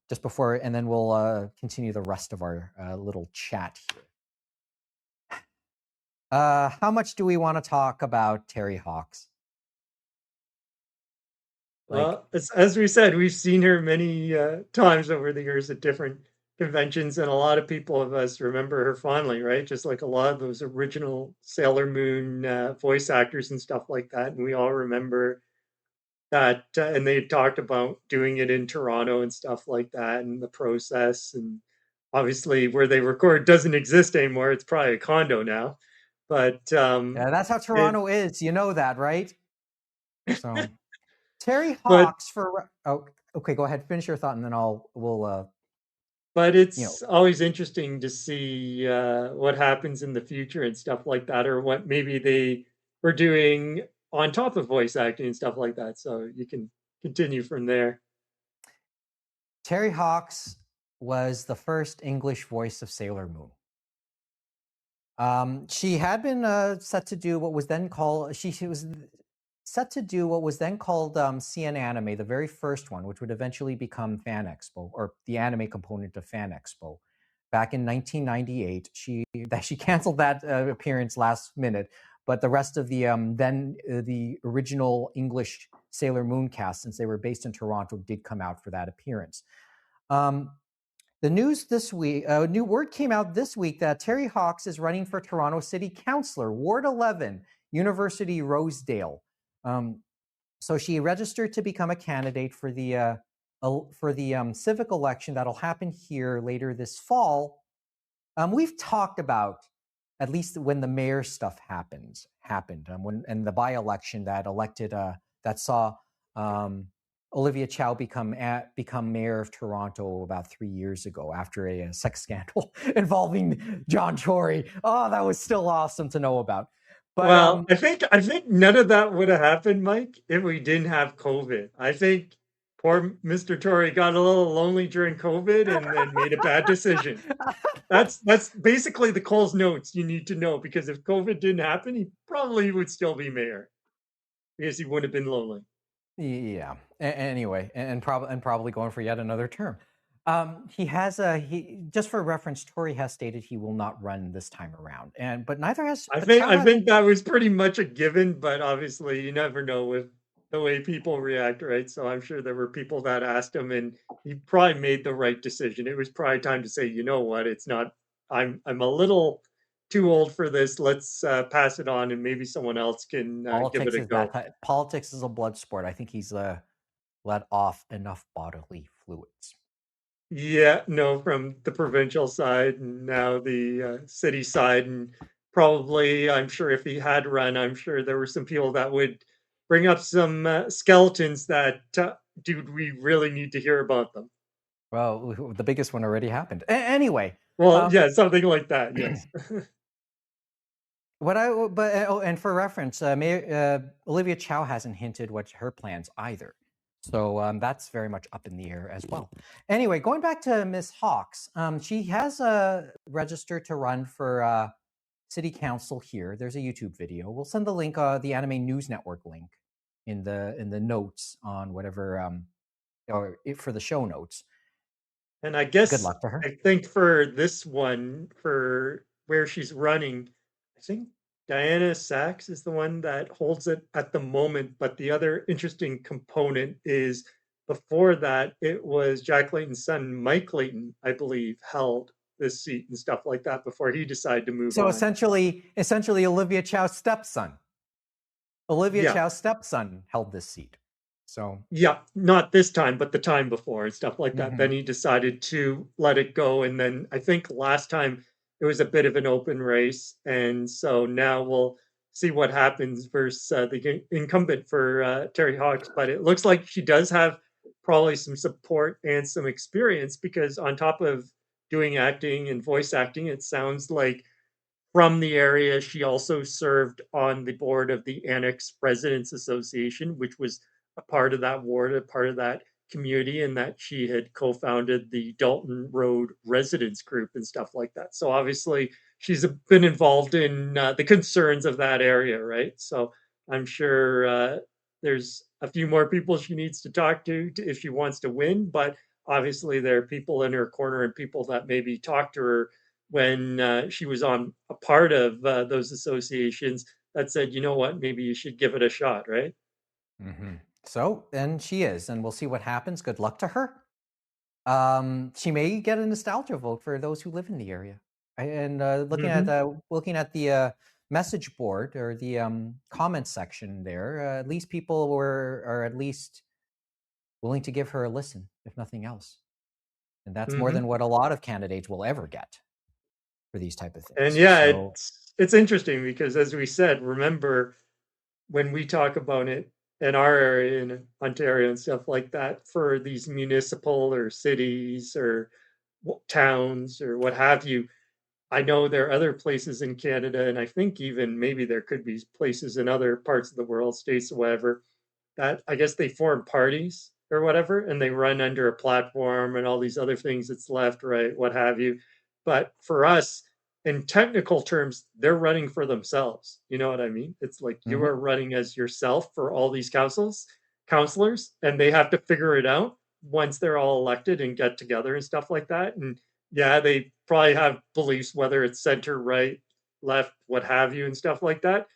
Just before, and then we'll continue the rest of our little chat here. How much do we want to talk about Terry Hawks? Like, well, as we said, we've seen her many times over the years at different conventions, and a lot of people of us remember her fondly, right? Just like a lot of those original Sailor Moon voice actors and stuff like that. And we all remember that, and they talked about doing it in Toronto and stuff like that, and the process. And obviously, where they record doesn't exist anymore. It's probably a condo now, but that's how it, Toronto is. You know that, right? So Terry but Hawks for okay. Go ahead, finish your thought, and then we'll but you know it's always interesting to see what happens in the future and stuff like that, or what maybe they were doing on top of voice acting and stuff like that. So you can continue from there. Terry Hawks was the first English voice of Sailor Moon. She had been set to do what was then called she was set to do what was then called CN Anime, the very first one, which would eventually become Fan Expo, or the anime component of Fan Expo. Back in 1998, she canceled that appearance last minute, but the rest of the the original English Sailor Moon cast, since they were based in Toronto, did come out for that appearance. Um, the news this week, new word came out this week that Terry Hawks is running for Toronto City Councillor, Ward 11, University Rosedale. Um, so she registered to become a candidate for the civic election that'll happen here later this fall. We've talked about, at least when the mayor stuff happened when and the by-election that elected that saw Olivia Chow become mayor of Toronto about 3 years ago after a sex scandal involving John Tory. Oh, that was still awesome to know about. But Well, I think none of that would have happened, Mike, if we didn't have COVID. I think poor Mr. Tory got a little lonely during COVID and then made a bad decision. That's basically the Coles notes you need to know, because if COVID didn't happen, he probably would still be mayor because he wouldn't have been lonely. yeah. Anyway, and probably going for yet another term. He just for reference, Tory has stated he will not run this time around, and but neither has I but think Chow I has. think that was pretty much a given, but obviously you never know with the way people react, right? So I'm sure there were people that asked him, and he probably made the right decision. It was probably time to say, you know what, it's not. I'm a little too old for this. Let's pass it on, and maybe someone else can give it Politics a is that go. politics is a blood sport. I think he's let off enough bodily fluids. Yeah, no, from the provincial side and now the city side, and probably I'm sure if he had run, I'm sure there were some people that would bring up some skeletons that, dude, we really need to hear about them. Well, the biggest one already happened. Anyway, well, yeah, something like that. Yes. and for reference, Olivia Chow hasn't hinted what her plans either, so that's very much up in the air as well. Anyway, going back to Miss Hawks, she has registered to run for city council here. There's a YouTube video. We'll send the link, the Anime News Network link, in the notes on whatever for the show notes. And I Good guess luck to her. I think for this one, for where she's running, I think Diana Sachs is the one that holds it at the moment. But the other interesting component is before that, it was Jack Layton's son, Mike Layton, I believe, held this seat and stuff like that before he decided to move So on. essentially, Olivia Chow's stepson. Olivia Yeah. Chow's stepson held this seat. So yeah, not this time, but the time before and stuff like that. Then he decided to let it go. And then I think last time it was a bit of an open race. And so now we'll see what happens versus the incumbent for Terry Hawks. But it looks like she does have probably some support and some experience because on top of doing acting and voice acting, it sounds like from the area. She also served on the board of the Annex Residents Association, which was a part of that ward, a part of that community, and that she had co-founded the Dalton Road Residents Group and stuff like that. So obviously, she's been involved in the concerns of that area, right? So I'm sure there's a few more people she needs to talk to if she wants to win, but obviously there are people in her corner and people that maybe talk to her when she was on a part of those associations that said, you know what, maybe you should give it a shot, right? So, and she is, and we'll see what happens. Good luck to her. She may get a nostalgia vote for those who live in the area. And looking at the message board or the comment section there, at least people are at least willing to give her a listen, if nothing else. And that's more than what a lot of candidates will ever get for these type of things. And yeah, so it's interesting because as we said, remember when we talk about it in our area in Ontario and stuff like that for these municipal or cities or towns or what have you, I know there are other places in Canada, and I think even maybe there could be places in other parts of the world, states or whatever, that I guess they form parties or whatever, and they run under a platform and all these other things. It's left, right, what have you. But for us, in technical terms, they're running for themselves. You know what I mean? It's like you are running as yourself for all these counselors, and they have to figure it out once they're all elected and get together and stuff like that. And yeah, they probably have beliefs, whether it's center, right, left, what have you, and stuff like that.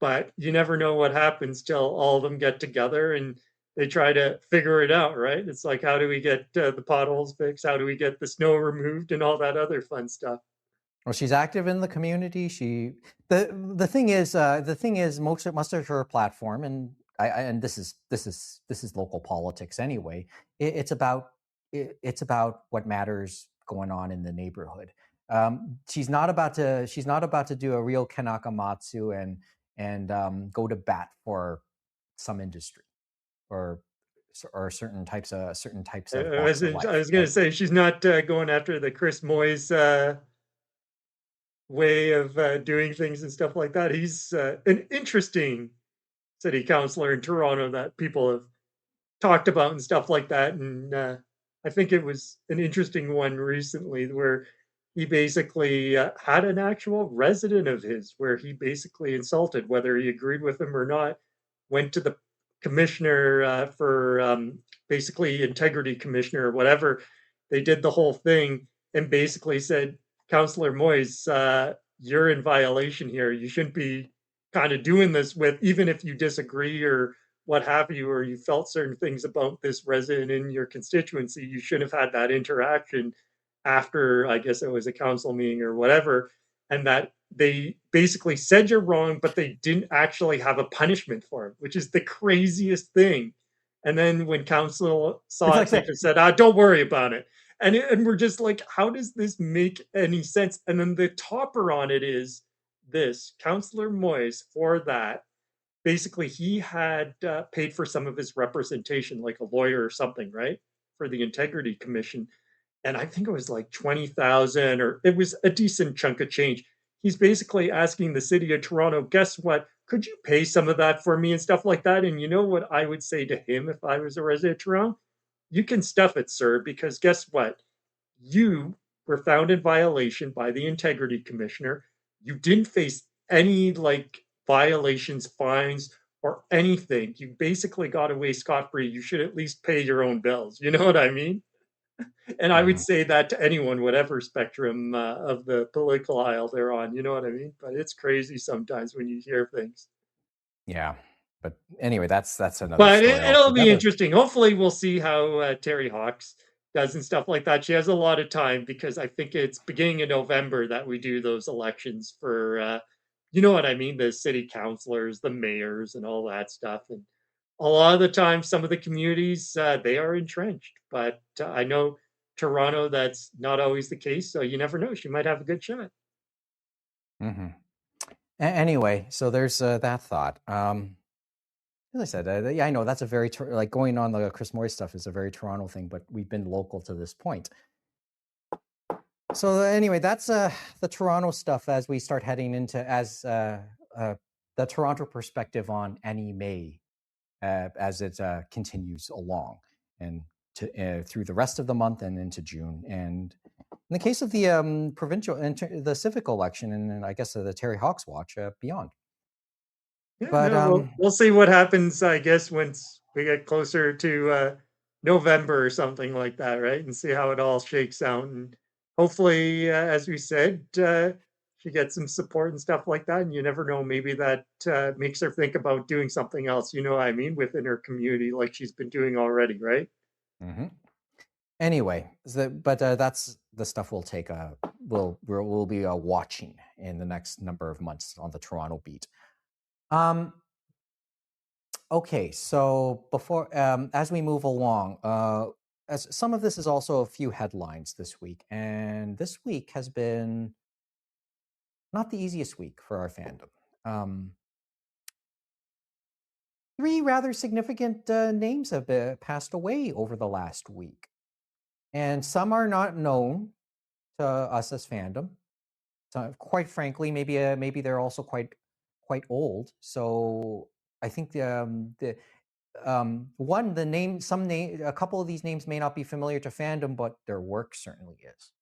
But you never know what happens till all of them get together and they try to figure it out, right? It's like, how do we get the potholes fixed? How do we get the snow removed and all that other fun stuff? Well, she's active in the community. The thing is most of her platform, and this is local politics anyway. It's about what matters going on in the neighborhood. She's not about to do a real Kanakamatsu and go to bat for some industry or certain types of I walks was, of I life. was going to say she's not going after the Chris Moyes way of doing things and stuff like that. He's an interesting city councilor in Toronto that people have talked about and stuff like that. And I think it was an interesting one recently where he basically had an actual resident of his where he basically insulted, whether he agreed with him or not, went to the commissioner for basically integrity commissioner or whatever. They did the whole thing and basically said, Councillor Moyes, you're in violation here. You shouldn't be kind of doing this with, even if you disagree or what have you, or you felt certain things about this resident in your constituency, you should have had that interaction after, I guess it was a council meeting or whatever, and that they basically said you're wrong, but they didn't actually have a punishment for it, which is the craziest thing. And then when council saw it, they just said, don't worry about it. And we're just like, how does this make any sense? And then the topper on it is this Councillor Moyes for that basically he had paid for some of his representation, like a lawyer or something, right, for the Integrity Commission, and I think it was like 20,000, or it was a decent chunk of change. He's basically asking the city of Toronto, guess what? Could you pay some of that for me and stuff like that? And you know what I would say to him if I was a resident of Toronto? You can stuff it, sir, because guess what? You were found in violation by the Integrity Commissioner. You didn't face any like violations, fines, or anything. You basically got away scot free. You should at least pay your own bills. You know what I mean? And I would Mhm. say that to anyone, whatever spectrum of the political aisle they're on. You know what I mean? But it's crazy sometimes when you hear things. Yeah. But anyway, that's another But story it'll be altogether. interesting. Hopefully, we'll see how Terry Hawks does and stuff like that. She has a lot of time because I think it's beginning of November that we do those elections for, you know what I mean, the city councilors, the mayors, and all that stuff. And a lot of the time, some of the communities they are entrenched. But I know Toronto, that's not always the case. So you never know; she might have a good shot. Hmm. Anyway, so there's that thought. As I said, yeah, I know that's a very like going on the Chris Moy stuff is a very Toronto thing, but we've been local to this point. So anyway, that's the Toronto stuff as we start heading into as the Toronto perspective on anime as it continues along and through the rest of the month and into June. And in the case of the provincial, the civic election, and I guess the Terry Hawks watch beyond. Yeah, But no, we'll see what happens, I guess, once we get closer to November or something like that, right? And see how it all shakes out. And hopefully, as we said, she gets some support and stuff like that. And you never know, maybe that makes her think about doing something else, you know what I mean, within her community, like she's been doing already, right? mhm. Anyway, but that's the stuff we'll take. We'll be watching in the next number of months on the Toronto beat. Um, okay, so before as we move along, as some of this is also a few headlines this week, and this week has been not the easiest week for our fandom. Three rather significant names have passed away over the last week, and some are not known to us as fandom. So quite frankly, maybe they're also quite old. So I think the one the name some name a couple of these names may not be familiar to fandom, but their work certainly is.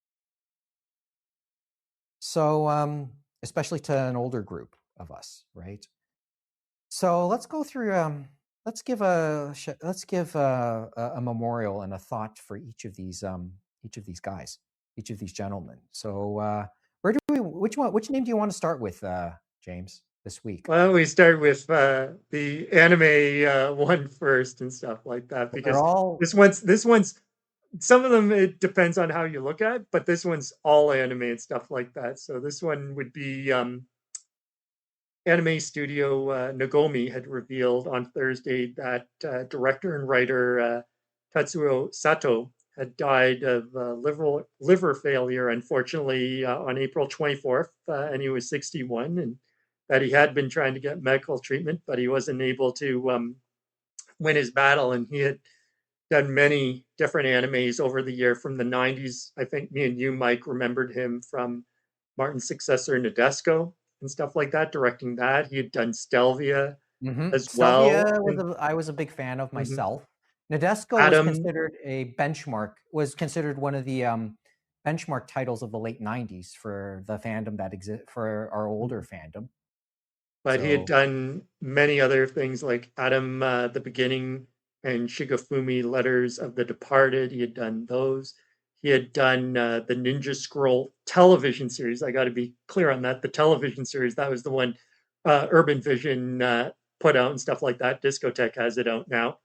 So especially to an older group of us, right? So let's go through. Let's give a memorial and a thought for each of these guys, each of these gentlemen. So where do we? Which one? Which name do you want to start with, James? This week? Why don't we start with the anime one first and stuff like that? They're Because all. this one's some of them it depends on how you look at, but this one's all anime and stuff like that. So this one would be anime studio Nagomi had revealed on Thursday that director and writer Tatsuo Sato had died of liver failure, unfortunately, on April 24th, and he was 61, and that he had been trying to get medical treatment, but he wasn't able to win his battle, and he had done many different animes over the year from the 90s. I think me and you, Mike, remembered him from Martin's successor, Nadesco, and stuff like that, directing that. He had done Stelvia as well. Stelvia And I was a big fan of mhm. myself. Nadesco Adam, was considered one of the benchmark titles of the late '90s for the fandom that exist for our older fandom. but he had So done many other things like Adam, the Beginning, and Shigafumi, Letters of the Departed. He had done those. He had done the Ninja Scroll television series. I got to be clear on that. The television series, that was the one Urban Vision put out and stuff like that. Discotheque has it out now.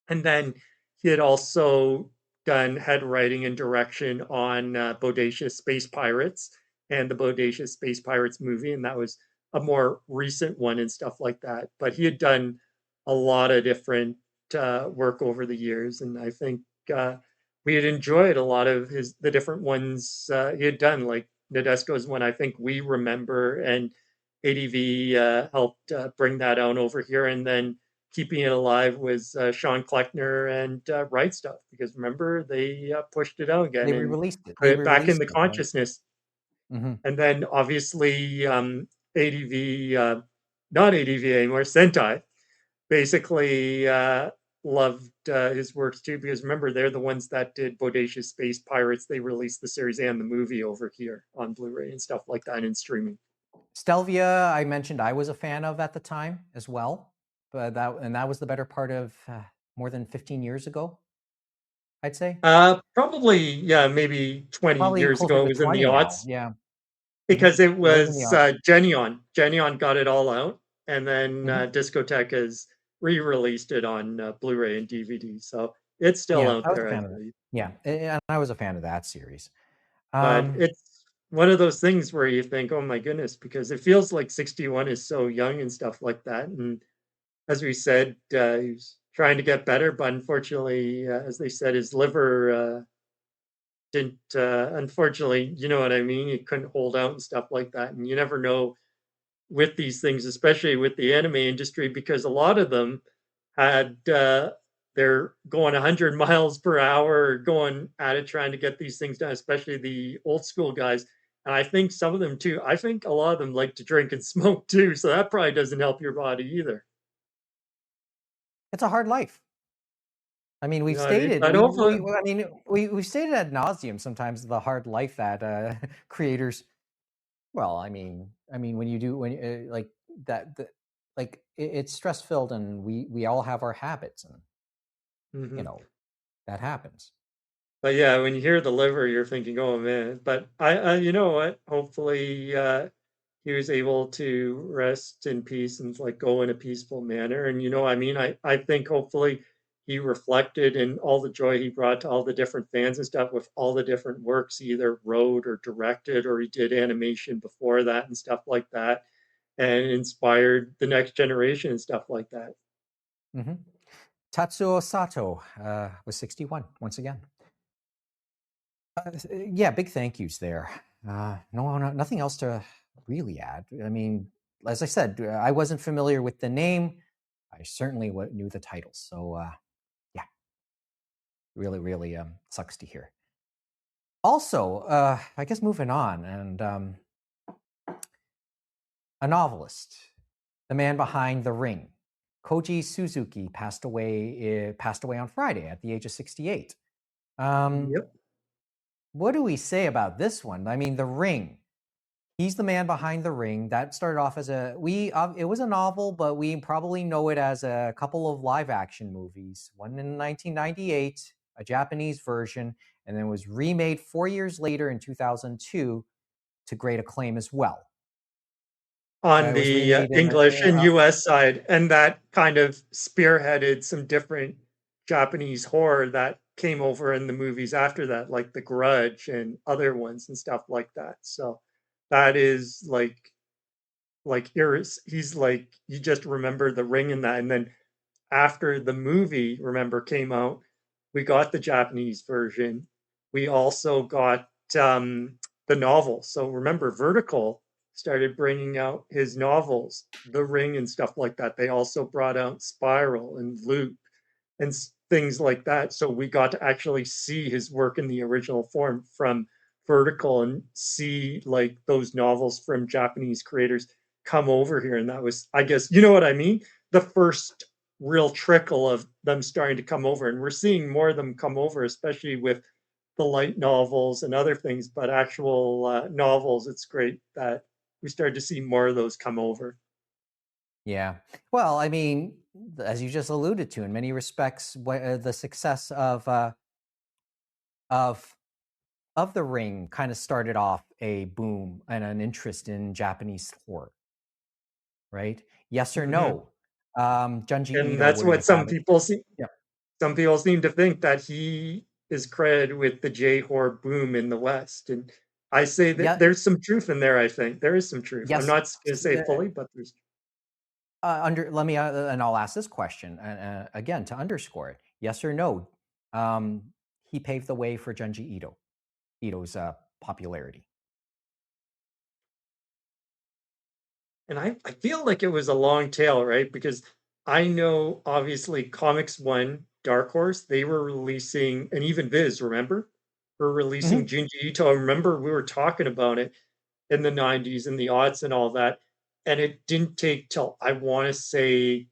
And then he had also done head writing and direction on Bodacious Space Pirates and the Bodacious Space Pirates movie, and that was a more recent one and stuff like that. But he had done a lot of different work over the years, and I think we had enjoyed a lot of the different ones he had done. Like Nadesco's one, I think we remember, and ADV helped bring that out over here, and then keeping it alive was Sean Kleckner and Right Stuff, because remember they pushed it out again They and re-released it. put They it back in re-released the it, right? consciousness. Mm-hmm. And then obviously ADV, not ADV anymore, Sentai, basically loved his works too, because remember, they're the ones that did Bodacious Space Pirates. They released the series and the movie over here on Blu-ray and stuff like that in streaming. Stelvia, I mentioned I was a fan of at the time as well, but that was the better part of more than 15 years ago, I'd say. Probably, yeah, maybe 20 Probably years closer ago. It to was in the 20 now. aughts, Yeah. Mm-hmm. because it It was in the was odds. Genion. Genion got it all out, and then Mm-hmm. Discotek has re-released it on Blu-ray and DVD. So it's still Yeah, out I was a there, I fan of that. believe. Yeah, and I was a fan of that series. But Um, it's one of those things where you think, oh my goodness, because it feels like 61 is so young and stuff like that. And as we said, he's trying to get better, but unfortunately, as they said, his liver didn't, unfortunately, you know what I mean? He couldn't hold out and stuff like that. And you never know with these things, especially with the anime industry, because a lot of them had they're going 100 miles per hour, going at it, trying to get these things done, especially the old school guys. And I think some of them too. I think a lot of them like to drink and smoke too, so that probably doesn't help your body either. it's a hard life. I mean, You we've know what I mean? stated But hopefully, I mean we've stated ad nauseum sometimes the hard life that creators. Well, I mean when you do when like that, like it's stress filled, and we all have our habits, and you mhm. know that happens. But yeah, when you hear the liver, you're thinking, "Oh man!" But you know what? Hopefully, he was able to rest in peace and like go in a peaceful manner. And you know, I mean, I think hopefully he reflected in all the joy he brought to all the different fans and stuff with all the different works he either wrote or directed, or he did animation before that and stuff like that, and inspired the next generation and stuff like that. Mm-hmm. Tatsuo Sato was 61 once again. Yeah, big thank yous there. No, nothing else to really add. I mean, as I said, I wasn't familiar with the name. I certainly knew the titles. So, yeah, really, really sucks to hear. Also, I guess moving on, and a novelist, the man behind The Ring, Koji Suzuki, passed away on Friday at the age of 68. Yep. What do we say about this one? I mean, The Ring. He's the man behind The Ring. That started off as it was a novel, but we probably know it as a couple of live action movies. One in 1998, a Japanese version, and then was remade 4 years later in 2002 to great acclaim as well. On It was the remade in English and US side, and that kind of spearheaded some different Japanese horror that came over in the movies after that, like The Grudge and other ones and stuff like that. So that is like Iris, he's like you just remember The Ring in that, and then after the movie, remember, came out, we got the Japanese version. We also got the novel. So remember, Vertical started bringing out his novels, The Ring and stuff like that. They also brought out Spiral and Loop and things like that. So we got to actually see his work in the original form from Vertical and see like those novels from Japanese creators come over here. And that was, I guess, you know what I mean? The first real trickle of them starting to come over. And we're seeing more of them come over, especially with the light novels and other things, but actual novels, it's great that we started to see more of those come over. Yeah. Well, I mean, as you just alluded to, in many respects, the success of The Ring kind of started off a boom and an interest in Japanese horror, right? Yes or Mm-hmm. no? Junji And Ito, that's what do you what have it? Yeah. some people seem to think that he is credited with the J horror boom in the West. And I say that Yeah. there's some truth in there, I think. There is some truth. I'm Yes. not going to say fully, but there's Let me, and I'll ask this question again to underscore it. Yes or no? He paved the way for Junji Ito's popularity. And I feel like it was a long tail, right? Because I know obviously Comics One, Dark Horse, they were releasing, and even Viz, remember? Were releasing Mhm. Junji Ito. I remember we were talking about it in the 90s and the aughts and all that. And it didn't take till I want to say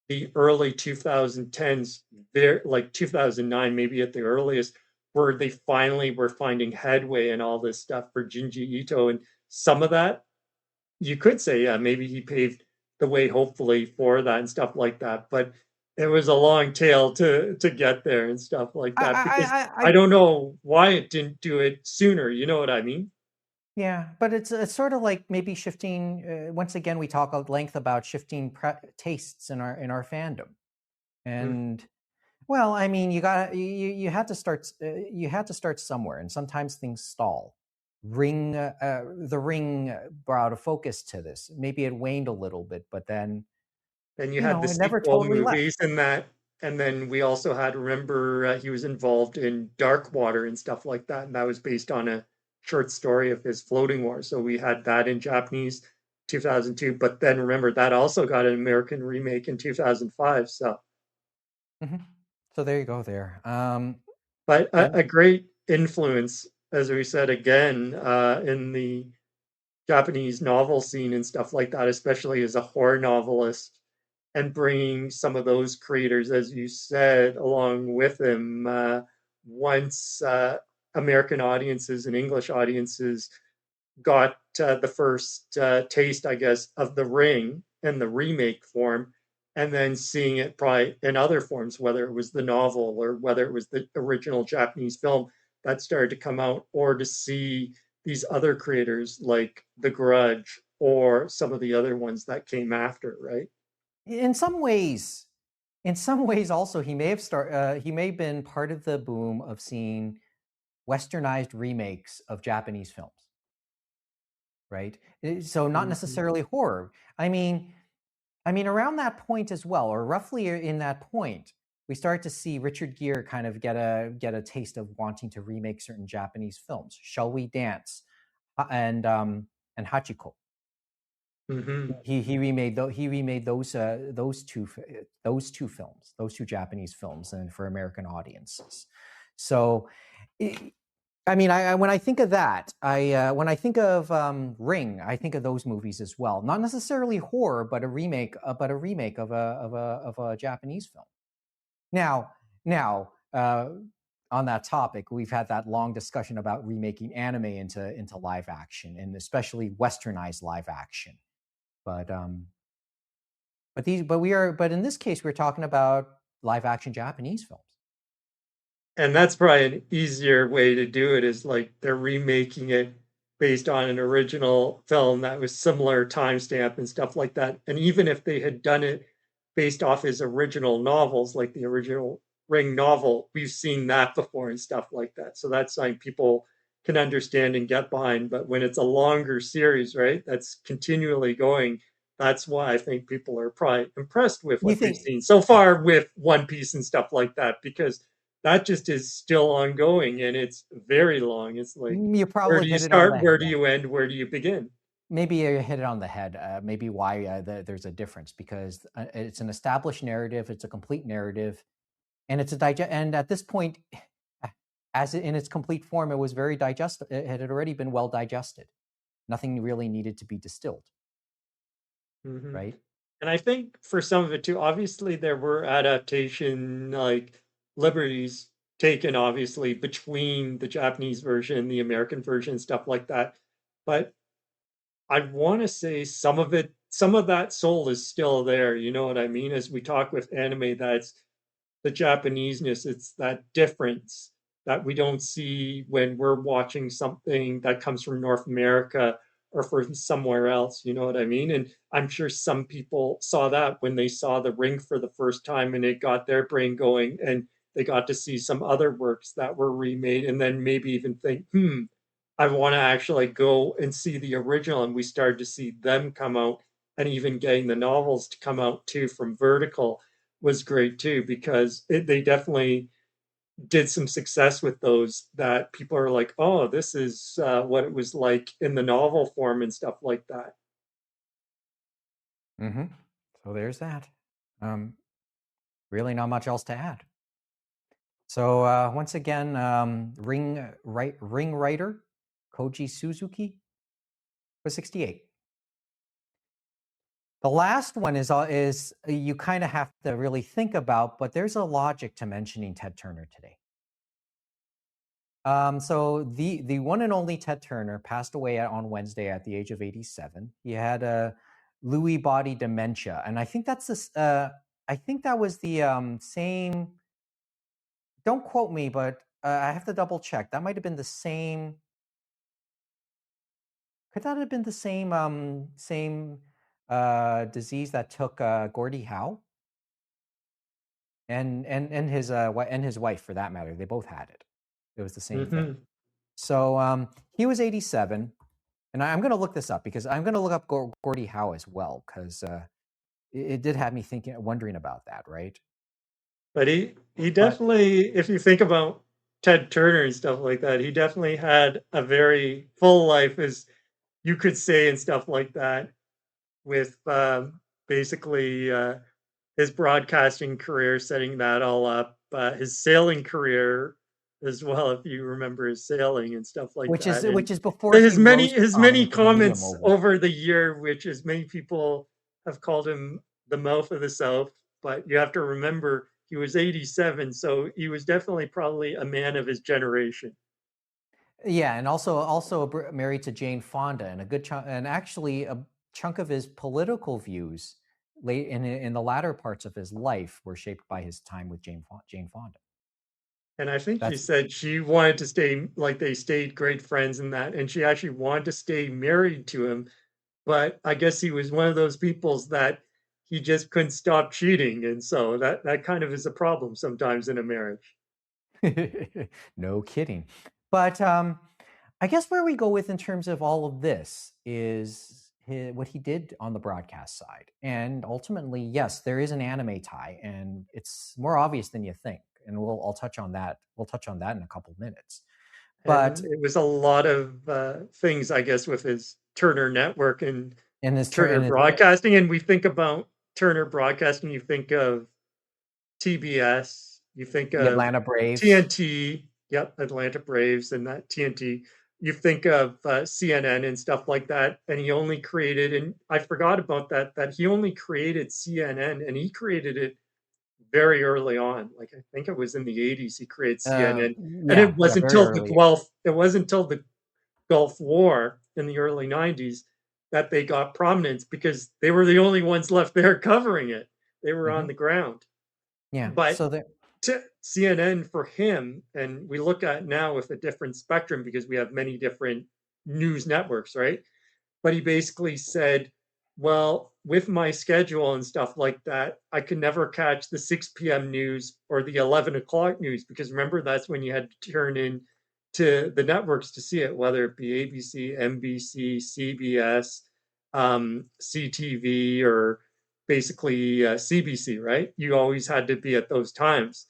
the early 2010s, there like 2009, maybe at the earliest, where they finally were finding headway and all this stuff for Junji Ito. And some of that you could say, yeah, maybe he paved the way, hopefully, for that and stuff like that. But it was a long tail to get there and stuff like I, that because I, I, I I don't know why it didn't do it sooner. You know what I mean? yeah, but it's sort of like maybe shifting. Once again, we talk at length about shifting tastes in our fandom, Mm. and well, I mean, you had to start you had to start somewhere, and sometimes things stall. The ring brought a focus to this. Maybe it waned a little bit, but then And you had the it never sequel totally left. movies and that. And then we also had, remember, he was involved in Dark Water and stuff like that. And that was based on a short story of his Floating War. So we had that in Japanese 2002. But then remember, that also got an American remake in 2005. So, Hmm. So there you go. There. but And a great influence, as we said again, in the Japanese novel scene and stuff like that, especially as a horror novelist, and bringing some of those creators, as you said, along with him. Once American audiences and English audiences got the first taste, I guess, of The Ring in the remake form, and then seeing it probably in other forms, whether it was the novel or whether it was the original Japanese film that started to come out, or to see these other creators like The Grudge or some of the other ones that came after, right? in some ways, also he may have been part of the boom of seeing westernized remakes of Japanese films, right? So not Mm-hmm. necessarily horror. I mean, around that point as well, or roughly in that point, we start to see Richard Gere kind of get a taste of wanting to remake certain Japanese films. Shall We Dance and Hachiko. Mm-hmm. He remade those two films, those two Japanese films, and for American audiences. So, I mean, when I think of that, when I think of Ring, I think of those movies as well. Not necessarily horror, but a remake, of a Japanese film. Now, now, on that topic, we've had that long discussion about remaking anime into live action, and especially westernized live action. But but in this case, we're talking about live action Japanese films. And that's probably an easier way to do it, is like they're remaking it based on an original film that was similar timestamp and stuff like that. And even if they had done it based off his original novels, like the original Ring novel, we've seen that before and stuff like that. So that's something people can understand and get behind. But when it's a longer series, right, that's continually going, that's why I think people are probably impressed with You what they've think seen so far with One Piece and stuff like that, because that just is still ongoing and it's very long. It's like, you where probably do you hit it on start? the Where do head? you end? Where do you begin? Maybe you hit it on the head. Maybe why there's a difference, because it's an established narrative, it's a complete narrative, and it's a digest. And at this point, in its complete form, it was very digestible. It had already been well digested. Nothing really needed to be distilled, Mm-hmm. right? And I think for some of it too, obviously there were adaptation like liberties taken, obviously, between the Japanese version, the American version, stuff like that. But I want to say some of it, some of that soul is still there. You know what I mean? As we talk with anime, that's the Japaneseness. It's that difference that we don't see when we're watching something that comes from North America or from somewhere else. You know what I mean? And I'm sure some people saw that when they saw The Ring for the first time, and it got their brain going, and they got to see some other works that were remade, and then maybe even think, I want to actually go and see the original. And we started to see them come out, and even getting the novels to come out too from Vertical was great too, because they definitely did some success with those, that people are like, oh, this is what it was like in the novel form and stuff like that. Mm-hmm. So there's that. Really not much else to add. So once again, ring writer Koji Suzuki was 68. The last one is you kind of have to really think about, but there's a logic to mentioning Ted Turner today. So the one and only Ted Turner passed away on Wednesday at the age of 87. He had a Lewy body dementia, and I think that's this. I think that was the same. Don't quote me, but I have to double check. That might have been the same. Could that have been the same disease that took Gordie Howe and his wife for that matter? They both had it. It was the same thing. So he was 87, and I'm going to look this up because I'm going to look up Gordie Howe as well because it did have me wondering about that, right? But he definitely, if you think about Ted Turner and stuff like that, he definitely had a very full life, as you could say, and stuff like that, with basically his broadcasting career, setting that all up, his sailing career as well, if you remember his sailing and stuff like that, and which is before he rose to his many prominence as a media comments mogul. over the year, which as many people have called him the mouth of the South. But you have to remember he was 87, so he was definitely probably a man of his generation. Yeah, and also married to Jane Fonda, and a good chunk, and actually a chunk of his political views late in the latter parts of his life were shaped by his time with Jane Fonda. And I think you That's said she wanted to stay, like they stayed great friends in that, and she actually wanted to stay married to him. But I guess he was one of those peoples that he just couldn't stop cheating, and so that kind of is a problem sometimes in a marriage. no kidding. But I guess where we go with in terms of all of this is what he did on the broadcast side. And ultimately, yes, there is an anime tie, and it's more obvious than you think. And I'll touch on that. We'll touch on that in a couple of minutes. But And it was a lot of things, I guess, with his Turner Network and in this Turner turn, Broadcasting. And we think about Turner Broadcasting, you think of TBS, you think the of Atlanta Braves. TNT, yep, Atlanta Braves and that TNT. You think of CNN and stuff like that. And he only created, and I forgot about that he only created CNN, and he created it very early on. Like I think it was in the 80s he created CNN. And Yeah, yeah, very early. It wasn't until the Gulf War in the early 90s that they got prominence, because they were the only ones left there covering it. They were on Mm-hmm. the ground. Yeah, But so there. to CNN for him, and we look at now with a different spectrum because we have many different news networks, right? But he basically said, well, with my schedule and stuff like that, I could never catch the 6 p.m. news or the 11 o'clock news, because remember, that's when you had to turn in to the networks to see it, whether it be ABC, NBC, CBS, CTV, or basically CBC, right? You always had to be at those times.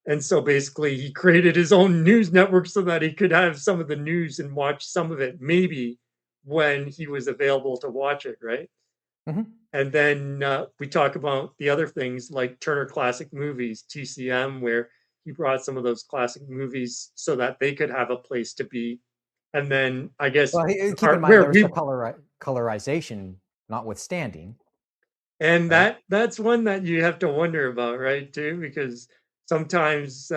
And so basically, he created his own news network so that he could have some of the news and watch some of it, maybe when he was available to watch it, right? Mm-hmm. And then we talk about the other things like Turner Classic Movies, TCM, where he brought some of those classic movies so that they could have a place to be. And then I guess Well, the keep in part mind where there was the we, colorization notwithstanding, and right? that's one that you have to wonder about, right? Too, because sometimes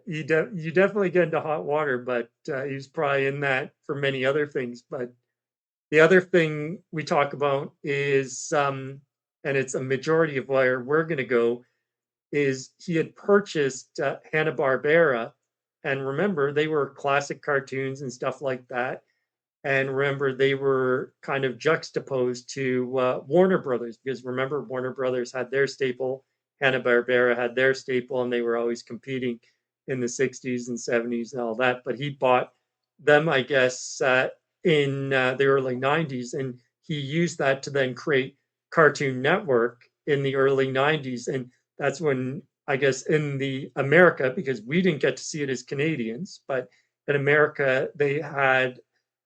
you definitely get into hot water, but he's probably in that for many other things. But the other thing we talk about is, and it's a majority of where we're going to go, is he had purchased Hanna-Barbera. And remember, they were classic cartoons and stuff like that. And remember, they were kind of juxtaposed to Warner Brothers, because remember, Warner Brothers had their staple, Hanna-Barbera had their staple, and they were always competing in the 60s and 70s and all that. But he bought them, I guess, in the early 90s, and he used that to then create Cartoon Network in the early 90s. And that's when, I guess, in the America, because we didn't get to see it as Canadians, but in America, they had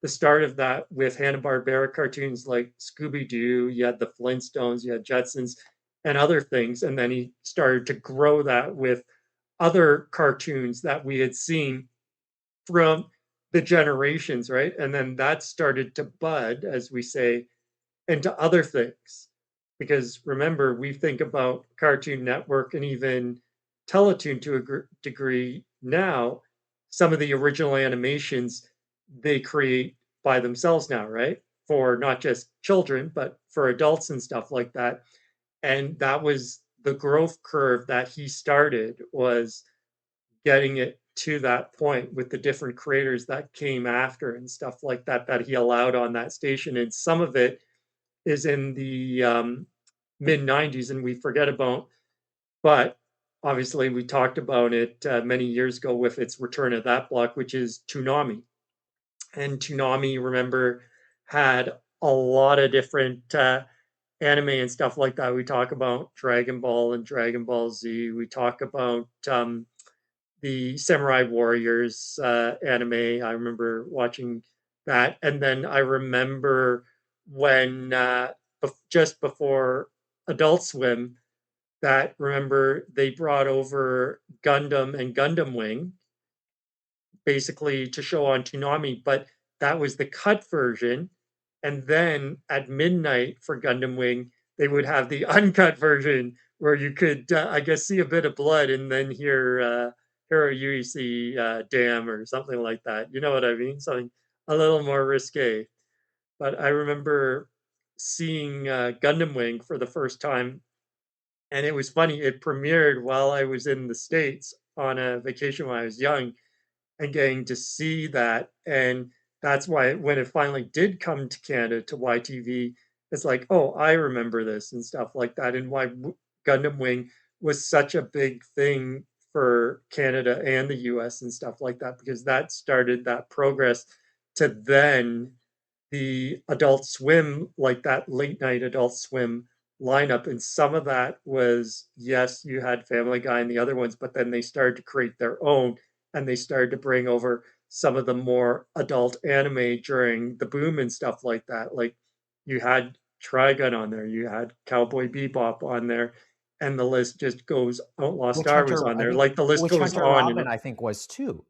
the start of that with Hanna-Barbera cartoons like Scooby-Doo, you had the Flintstones, you had Jetsons, and other things. And then he started to grow that with other cartoons that we had seen from the generations, right? And then that started to bud, as we say, into other things. Because remember, we think about Cartoon Network and even Teletoon to a degree now, some of the original animations they create by themselves now, right? For not just children, but for adults and stuff like that. And that was the growth curve that he started, was getting it to that point with the different creators that came after and stuff like that that he allowed on that station. And some of it is in the mid 90s and we forget about, but obviously we talked about it many years ago with its return of that block, which is Toonami. And Toonami, remember, had a lot of different anime and stuff like that. We talk about Dragon Ball and Dragon Ball Z. We talk about the Samurai Warriors anime. I remember watching that. And then I remember when just before Adult Swim, that remember they brought over Gundam and Gundam Wing basically to show on Toonami, but that was the cut version. And then at midnight for Gundam Wing, they would have the uncut version where you could, I guess, see a bit of blood and then hear Hiro Yuisi Damn or something like that. You know what I mean? Something a little more risque. But I remember seeing Gundam Wing for the first time, and it was funny. It premiered while I was in the States on a vacation when I was young, and getting to see that. And that's why when it finally did come to Canada to YTV, it's like, oh, I remember this and stuff like that. And why Gundam Wing was such a big thing for Canada and the US and stuff like that, because that started that progress to then the Adult Swim, like that late night Adult Swim lineup. And some of that was, yes, you had Family Guy and the other ones, but then they started to create their own and they started to bring over some of the more adult anime during the boom and stuff like that. Like you had Trigun on there, you had Cowboy Bebop on there, and the list just goes. Outlaw Witch Star was Hunter, on I there. think Like the list Witch goes Hunter on and Robin, I think was too.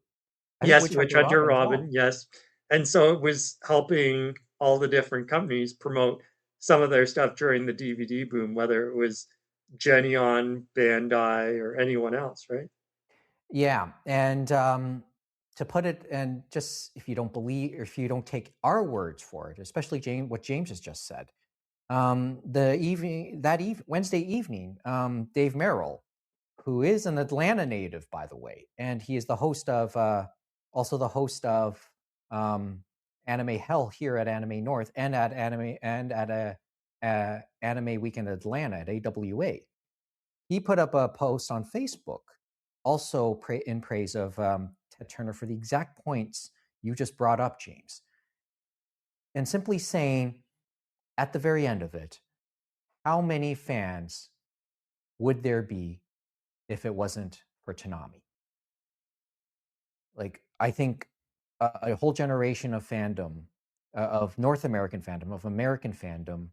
I think yes, Witch Witch Hunter Hunter Robin as well. Robin, yes. And so it was helping all the different companies promote some of their stuff during the DVD boom, whether it was Geneon, Bandai, or anyone else, right? Yeah, and to put it, and just if you don't believe, or if you don't take our words for it, especially what James has just said, Wednesday evening, Dave Merrill, who is an Atlanta native, by the way, and he is the host of also the host of Anime Hell here at Anime North and at Anime Weekend Atlanta at AWA. He put up a post on Facebook, also in praise of Ted Turner for the exact points you just brought up, James, and simply saying at the very end of it, how many fans would there be if it wasn't for Toonami? Like, I think a whole generation of fandom, of North American fandom, of American fandom,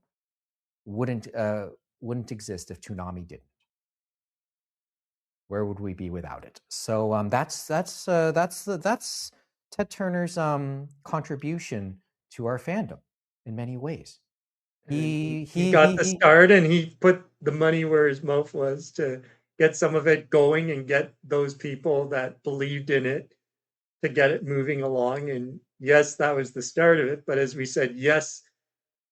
wouldn't exist if Toonami didn't. Where would we be without it? So that's Ted Turner's contribution to our fandom in many ways. And he got the start and he put the money where his mouth was to get some of it going and get those people that believed in it to get it moving along. And yes, that was the start of it. But as we said, yes,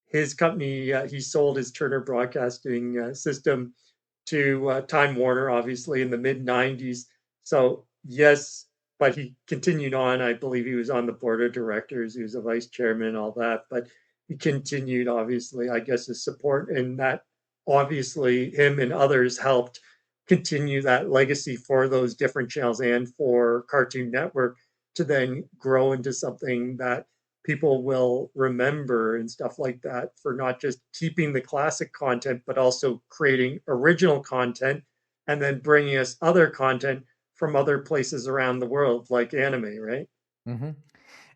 his company, he sold his Turner Broadcasting system to Time Warner, obviously, in the mid 90s. So, yes, but he continued on. I believe he was on the board of directors, he was a vice chairman, all that. But he continued, obviously, I guess, his support. And that obviously, him and others helped continue that legacy for those different channels and for Cartoon Network to then grow into something that people will remember and stuff like that, for not just keeping the classic content, but also creating original content and then bringing us other content from other places around the world, like anime, right? Mm-hmm.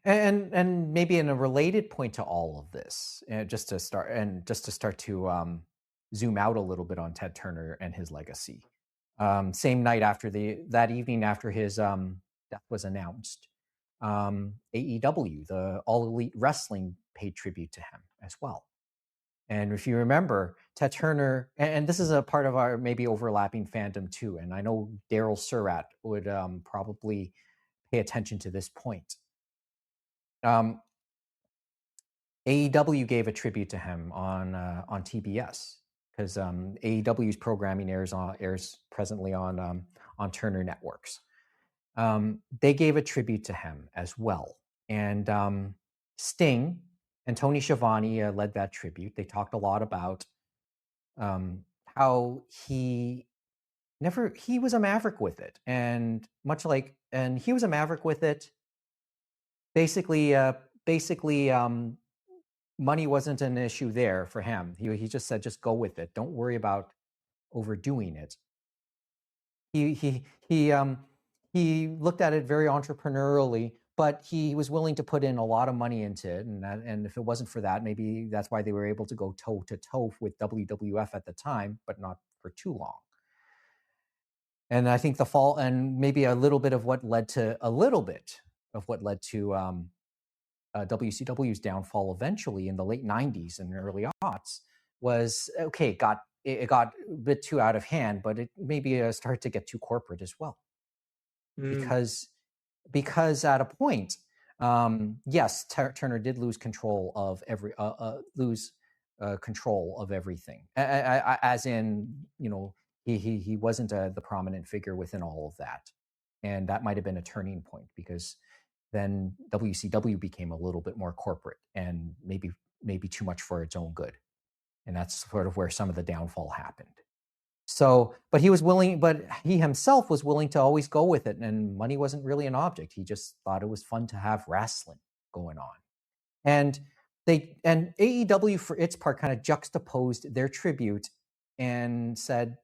And maybe in a related point to all of this, just to start to zoom out a little bit on Ted Turner and his legacy. Same night after that evening after his death was announced, AEW, the All Elite Wrestling, paid tribute to him as well. And if you remember, Ted Turner, and this is a part of our maybe overlapping fandom too, and I know Daryl Surratt would probably pay attention to this point. AEW gave a tribute to him on TBS because AEW's programming airs presently on Turner Networks. They gave a tribute to him as well, and Sting and Tony Schiavone led that tribute. They talked a lot about how he was a maverick with it, and he was a maverick with it. Basically, money wasn't an issue there for him. He just said, just go with it. Don't worry about overdoing it. He looked at it very entrepreneurially, but he was willing to put in a lot of money into it. And if it wasn't for that, maybe that's why they were able to go toe to toe with WWF at the time, but not for too long. And I think the fall, and maybe a little bit of what led to WCW's downfall eventually in the late 90s and early aughts was, okay, it got a bit too out of hand, but it maybe started to get too corporate as well. Because at a point, yes, Turner did lose control of control of everything, as in, he wasn't the prominent figure within all of that. And that might have been a turning point, because then WCW became a little bit more corporate and maybe too much for its own good. And that's sort of where some of the downfall happened. So, but he himself was willing to always go with it, and money wasn't really an object. He just thought it was fun to have wrestling going on. And AEW, for its part, kind of juxtaposed their tribute and said,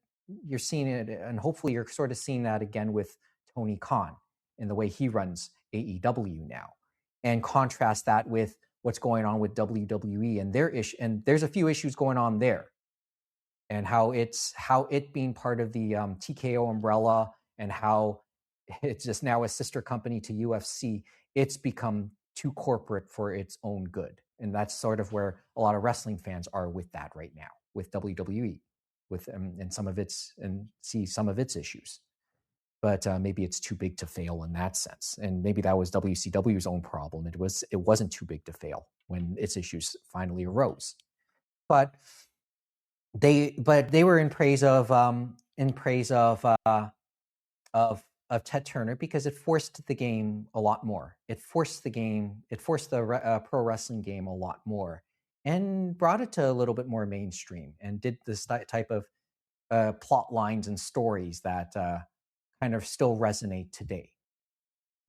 you're seeing it, and hopefully you're sort of seeing that again with Tony Khan in the way he runs AEW now, and contrast that with what's going on with WWE and their issue. And there's a few issues going on there, and how it being part of the TKO umbrella, and how it's just now a sister company to UFC. It's become too corporate for its own good, and that's sort of where a lot of wrestling fans are with that right now, with WWE, and some of its issues. But maybe it's too big to fail in that sense, and maybe that was WCW's own problem. It wasn't too big to fail when its issues finally arose, but they were in praise of Ted Turner, because it forced the game a lot more. It forced the pro wrestling game a lot more, and brought it to a little bit more mainstream, and did this type of plot lines and stories that kind of still resonate today,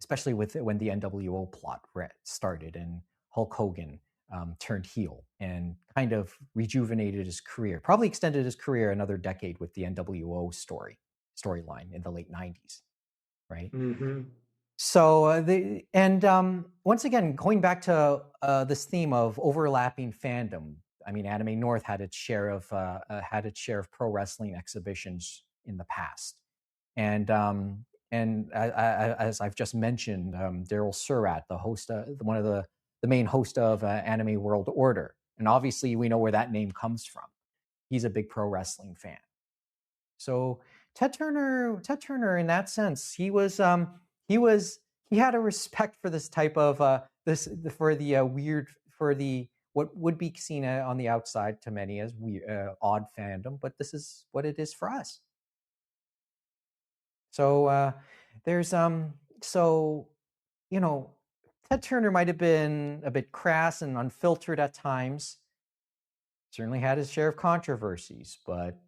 especially when the NWO plot started and Hulk Hogan turned heel and kind of rejuvenated his career, probably extended his career another decade with the NWO storyline in the late 90s, right? Mm-hmm. So once again, going back to this theme of overlapping fandom, I mean, Anime North had its share of pro wrestling exhibitions in the past, and as I've just mentioned, Daryl Surratt, the host, one of the main host of Anime World Order, and obviously we know where that name comes from. He's a big pro wrestling fan. So Ted Turner, in that sense, he had a respect for this type of what would be seen on the outside to many as odd fandom, but this is what it is for us. So Ted Turner might have been a bit crass and unfiltered at times. Certainly had his share of controversies, but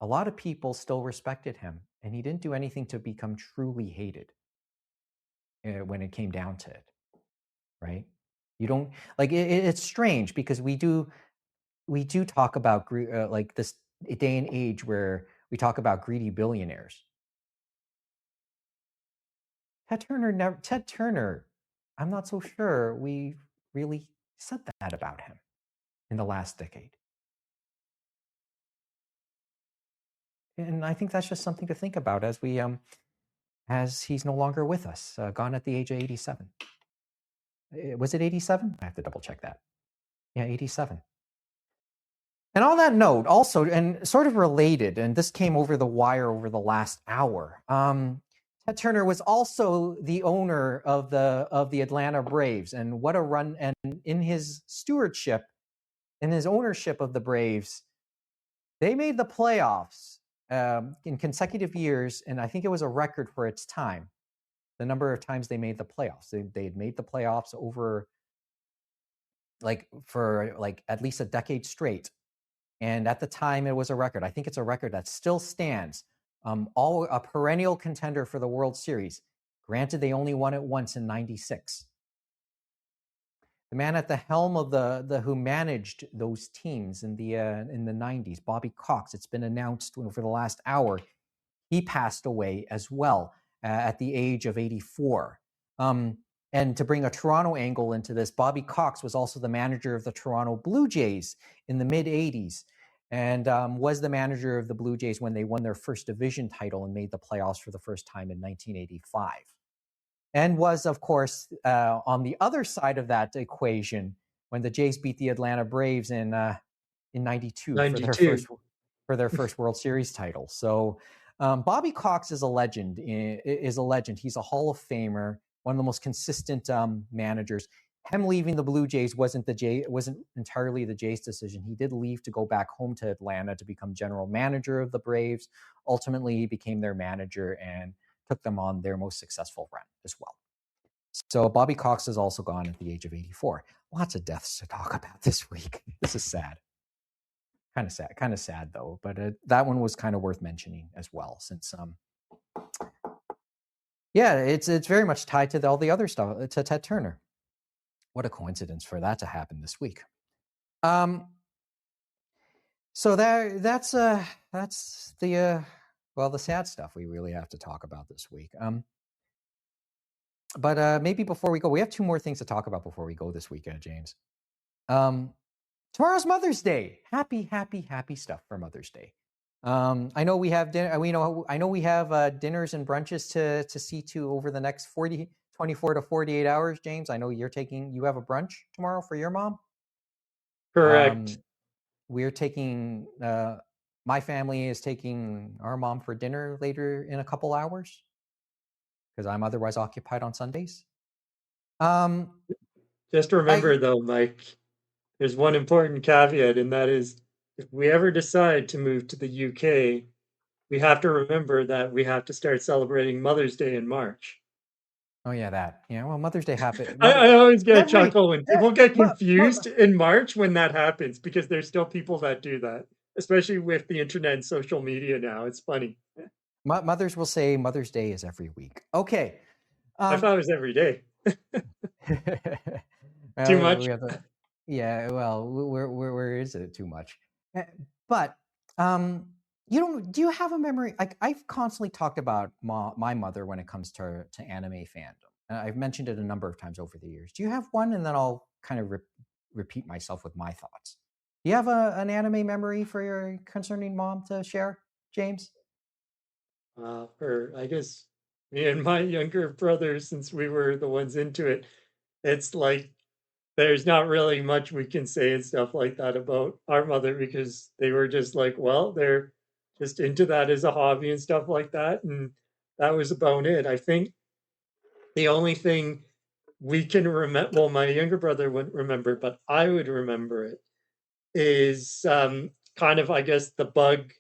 a lot of people still respected him, and he didn't do anything to become truly hated when it came down to it, right? You don't it's strange, because we do talk about like this day and age where we talk about greedy billionaires. Ted Turner I'm not so sure we really said that about him in the last decade. And I think that's just something to think about as he's no longer with us, gone at the age of 87. Was it 87? I have to double check that. Yeah, 87. And on that note, also, and sort of related, and this came over the wire over the last hour, Ted Turner was also the owner of the Atlanta Braves, and what a run! And in his stewardship, in his ownership of the Braves, they made the playoffs in consecutive years, and I think it was a record for its time. The number of times they made the playoffs, they had made the playoffs over for at least a decade straight. And at the time, it was a record. I think it's a record that still stands. All a perennial contender for the World Series. Granted, they only won it once in '96. The man at the helm of the who managed those teams in the '90s, Bobby Cox. It's been announced for the last hour. He passed away as well at the age of 84. And to bring a Toronto angle into this, Bobby Cox was also the manager of the Toronto Blue Jays in the mid '80s. And was the manager of the Blue Jays when they won their first division title and made the playoffs for the first time in 1985. And was, of course, on the other side of that equation when the Jays beat the Atlanta Braves in '92 for their first World Series title. So Bobby Cox is a legend. He's a Hall of Famer, one of the most consistent managers. Him leaving the Blue Jays wasn't entirely the Jays' decision. He did leave to go back home to Atlanta to become general manager of the Braves. Ultimately, he became their manager and took them on their most successful run as well. So Bobby Cox is also gone at the age of 84. Lots of deaths to talk about this week. This is sad. Kind of sad though, but that one was kind of worth mentioning as well, since it's very much tied to all the other stuff, to Ted Turner. What a coincidence for that to happen this week. So that's the the sad stuff we really have to talk about this week. But maybe before we go, we have two more things to talk about before we go this weekend, James. Tomorrow's Mother's Day. Happy stuff for Mother's Day. I know we have dinner. I know we have dinners and brunches to see to over the next 24 to 48 hours. James, I know you have a brunch tomorrow for your mom. Correct. We're taking. My family is taking our mom for dinner later in a couple hours because I'm otherwise occupied on Sundays. Just remember, though, Mike, there's one important caveat, and that is if we ever decide to move to the UK, we have to remember that we have to start celebrating Mother's Day in March. Oh, yeah, that. Yeah, well, Mother's Day happened. I always get a chuckle when people get confused in March when that happens, because there's still people that do that, especially with the internet and social media now. It's funny. Mothers will say Mother's Day is every week. Okay. I thought it was every day. Too much? Yeah, well, where is it too much? But do you have a memory? Like, I've constantly talked about my mother when it comes to anime fandom. I've mentioned it a number of times over the years. Do you have one? And then I'll kind of repeat myself with my thoughts. Do you have an anime memory for your concerning mom to share, James? I guess me and my younger brother, since we were the ones into it, it's like there's not really much we can say and stuff like that about our mother, because they were just like, well, they're just into that as a hobby and stuff like that. And that was about it. I think the only thing we can remember, well, my younger brother wouldn't remember, but I would remember it, is kind of, I guess, the bug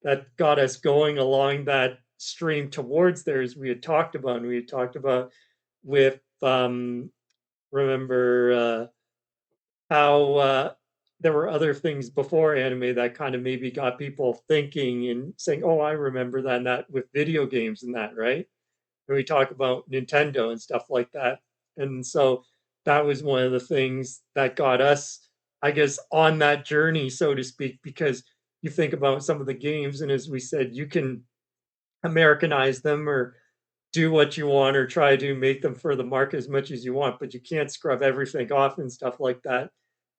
that got us going along that stream towards there, as we had talked about. And we had talked about with, remember how there were other things before anime that kind of maybe got people thinking and saying, oh, I remember that, and that with video games and that, right? And we talk about Nintendo and stuff like that. And so that was one of the things that got us, I guess, on that journey, so to speak, because you think about some of the games, and as we said, you can Americanize them or do what you want or try to make them for the market as much as you want, but you can't scrub everything off and stuff like that.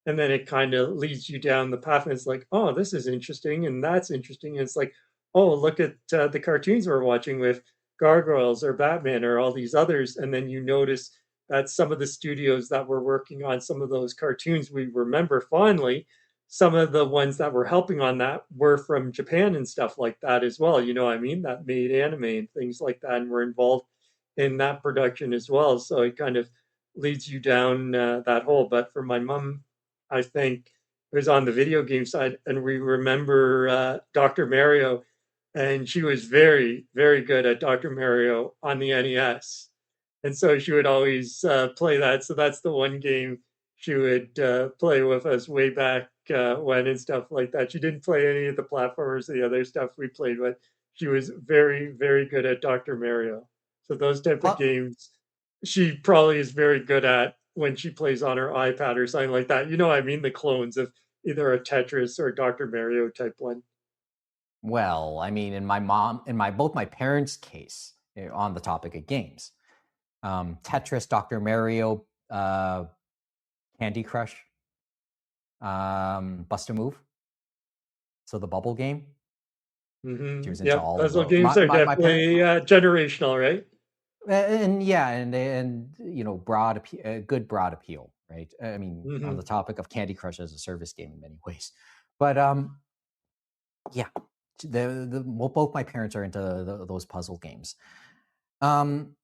And then it kind of leads you down the path, and it's like, oh, this is interesting, and that's interesting. And it's like, oh, look at the cartoons we're watching with Gargoyles or Batman or all these others. And then you notice that some of the studios that were working on some of those cartoons we remember fondly, some of the ones that were helping on that were from Japan and stuff like that as well. You know what I mean? That made anime and things like that and were involved in that production as well. So it kind of leads you down that hole. But for my mom, I think it was on the video game side, and we remember Dr. Mario, and she was very, very good at Dr. Mario on the NES. And so she would always play that. So that's the one game she would play with us way back when and stuff like that. She didn't play any of the platformers, the other stuff we played with. She was very, very good at Dr. Mario. So those type of games, she probably is very good at when she plays on her iPad or something like that. You know, I mean, the clones of either a Tetris or a Dr. Mario type one. Well, I mean, in both my parents' case, on the topic of games, Tetris, Dr. Mario, Candy Crush, Bust a Move. So the bubble game. Mm-hmm. She was into all of puzzle those. games are definitely generational, right? And yeah, and you know, good broad appeal, right? I mean, on the topic of Candy Crush as a service game in many ways, but yeah, both my parents are into those puzzle games. I'll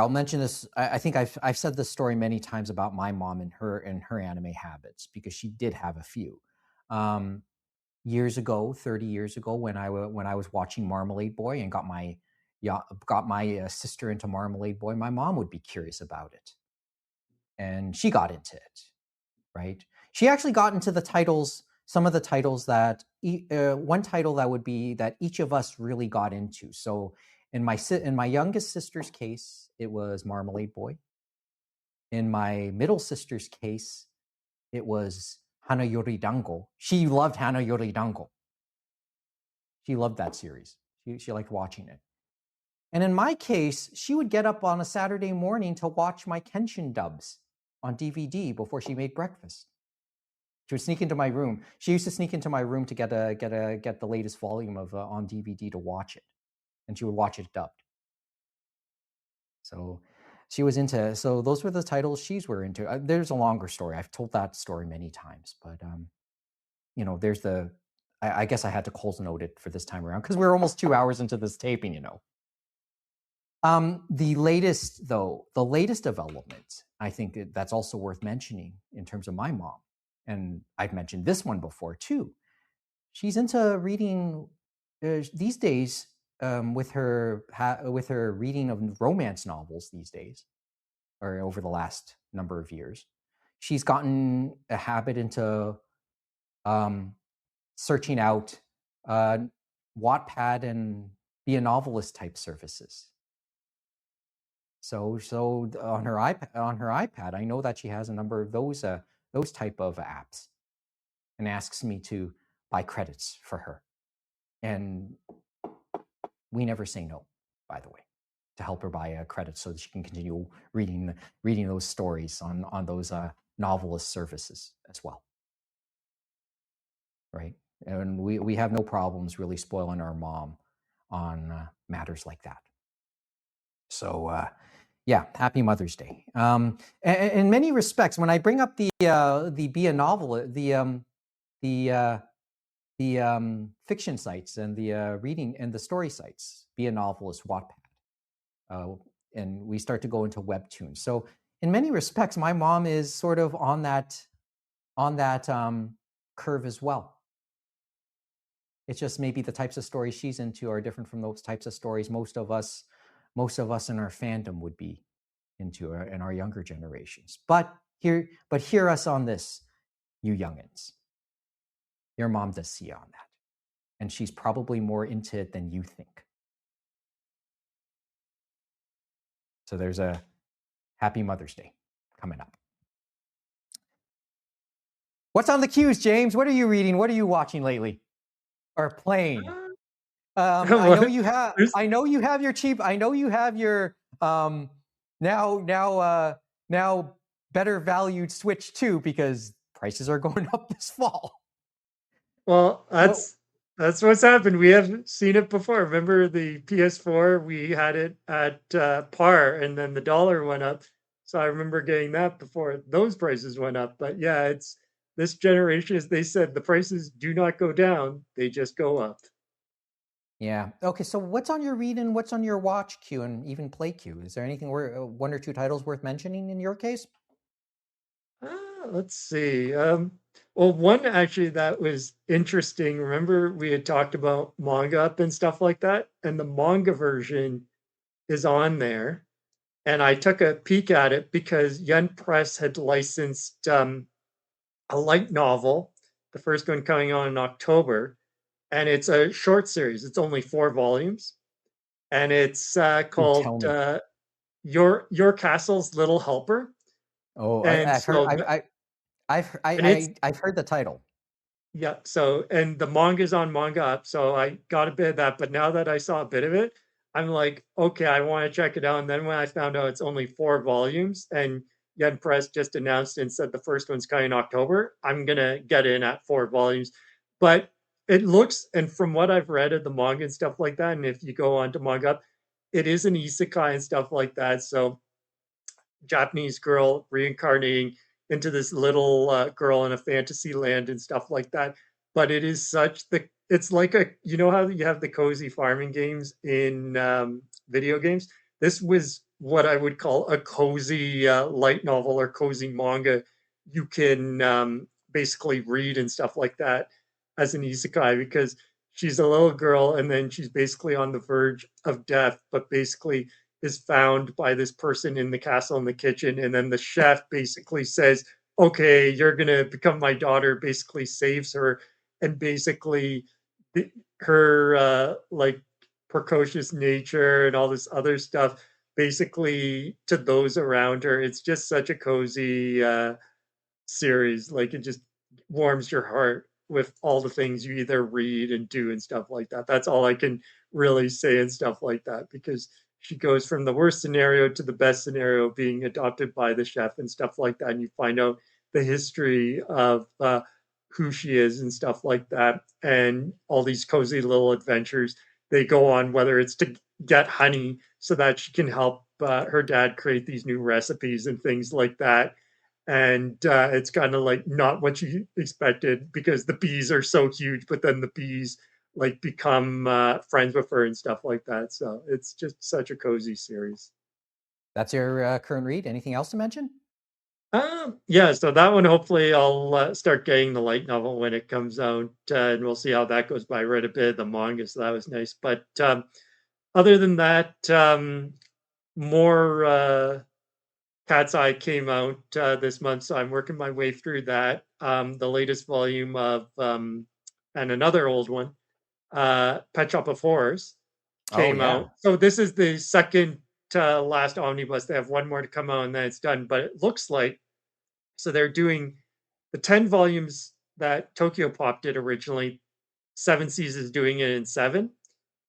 mention this. I think I've said this story many times about my mom and her anime habits, because she did have a few. Years ago, 30 years ago, when I was watching Marmalade Boy and got my sister into Marmalade Boy, my mom would be curious about it, and she got into it. Right? She actually got into the titles. Some of the titles that one title that would be that each of us really got into. So in my youngest sister's case, it was Marmalade Boy. In my middle sister's case, it was Hana Yori Dango. She loved Hana Yori Dango. She loved that series. She liked watching it. And in my case, she would get up on a Saturday morning to watch my Kenshin dubs on DVD before she made breakfast. She would sneak into my room. She used to sneak into my room to get the latest volume of on DVD to watch it, and she would watch it dubbed. So she was into. So those were the titles she's were into. There's a longer story. I've told that story many times, but you know, there's the. I guess I had to Coles note it for this time around because we're almost 2 hours into this taping. You know. The latest development, I think that's also worth mentioning in terms of my mom. And I've mentioned this one before too. She's into reading these days, with her reading of romance novels these days, or over the last number of years. She's gotten a habit into searching out Wattpad and Be a Novelist type services. So on her iPad, I know that she has a number of those type of apps, and asks me to buy credits for her. And we never say no, by the way, to help her buy credits so that she can continue reading those stories on those novelist services as well. Right? And we have no problems really spoiling our mom on matters like that. So yeah, happy Mother's Day. In many respects, when I bring up the Be a Novel, the fiction sites and the reading and the story sites, Be a Novelist, Wattpad, and we start to go into webtoons. So in many respects, my mom is sort of on that curve as well. It's just maybe the types of stories she's into are different from those types of stories most of us in our fandom would be into, in our younger generations. But hear us on this, you youngins. Your mom does see on that, and she's probably more into it than you think. So there's a happy Mother's Day coming up. What's on the queues, James? What are you reading? What are you watching lately? Or playing? I know What? you have. There's I know you have your cheap. I know you have your now now now better valued Switch too because prices are going up this fall. Well, Well, that's what's happened. We have seen it before. Remember the PS4? We had it at par, and then the dollar went up. So I remember getting that before those prices went up. But yeah, it's this generation, as they said, the prices do not go down; they just go up. yeah. Okay. So what's on your read and what's on your watch queue and even play queue? Is there anything one or two titles worth mentioning in your case? Let's see. Well, one actually that was interesting. Remember, we had talked about manga up and stuff like that, and the manga version is on there. And I took a peek at it because Yen Press had licensed a light novel, the first one coming on in October, and it's a short series. It's only 4 volumes, and it's Ooh, called tell me. Your Castle's Little Helper. Oh, And I've heard. so, and it's I've heard the title. yeah, so and the manga's on Manga Up, so I got a bit of that. But now that I saw a bit of it, I'm like, okay, I want to check it out. And then when I found out it's only 4 volumes, and Yen Press just announced and said the first one's coming in October, I'm gonna get in at 4 volumes. But it looks, and from what I've read of the manga and stuff like that, and if you go on to Manga Up, it is an isekai and stuff like that. So Japanese girl reincarnating into this little girl in a fantasy land and stuff like that. But it is such the it's like a you know how you have the cozy farming games in video games. This was what I would call a cozy light novel or cozy manga. You can basically read and stuff like that as an isekai because she's a little girl and then she's basically on the verge of death, but basically is found by this person in the castle in the kitchen, and then the chef basically says, okay, you're gonna become my daughter, basically saves her, and basically her like precocious nature and all this other stuff basically to those around her, it's just such a cozy series. Like it just warms your heart with all the things you either read and do and stuff like that. That's all I can really say and stuff like that because she goes from the worst scenario to the best scenario being adopted by the chef and stuff like that. And you find out the history of who she is and stuff like that. And all these cozy little adventures they go on, whether it's to get honey so that she can help her dad create these new recipes and things like that, and it's kind of like not what you expected because the bees are so huge, but then the bees like become friends with her and stuff like that. So it's just such a cozy series. That's your current read. Anything else to mention? Yeah, so that one hopefully I'll start getting the light novel when it comes out, and we'll see how that goes. But I read a bit of the manga, so that was nice. But other than that, more Cat's Eye came out this month, so I'm working my way through that. The latest volume of and another old one, Petshop of Horrors, Oh came yeah. out. So this is the second to last omnibus. They have one more to come out, and then it's done. But it looks like so they're doing the 10 volumes that Tokyo Pop did originally. Seven Seas is doing it in 7.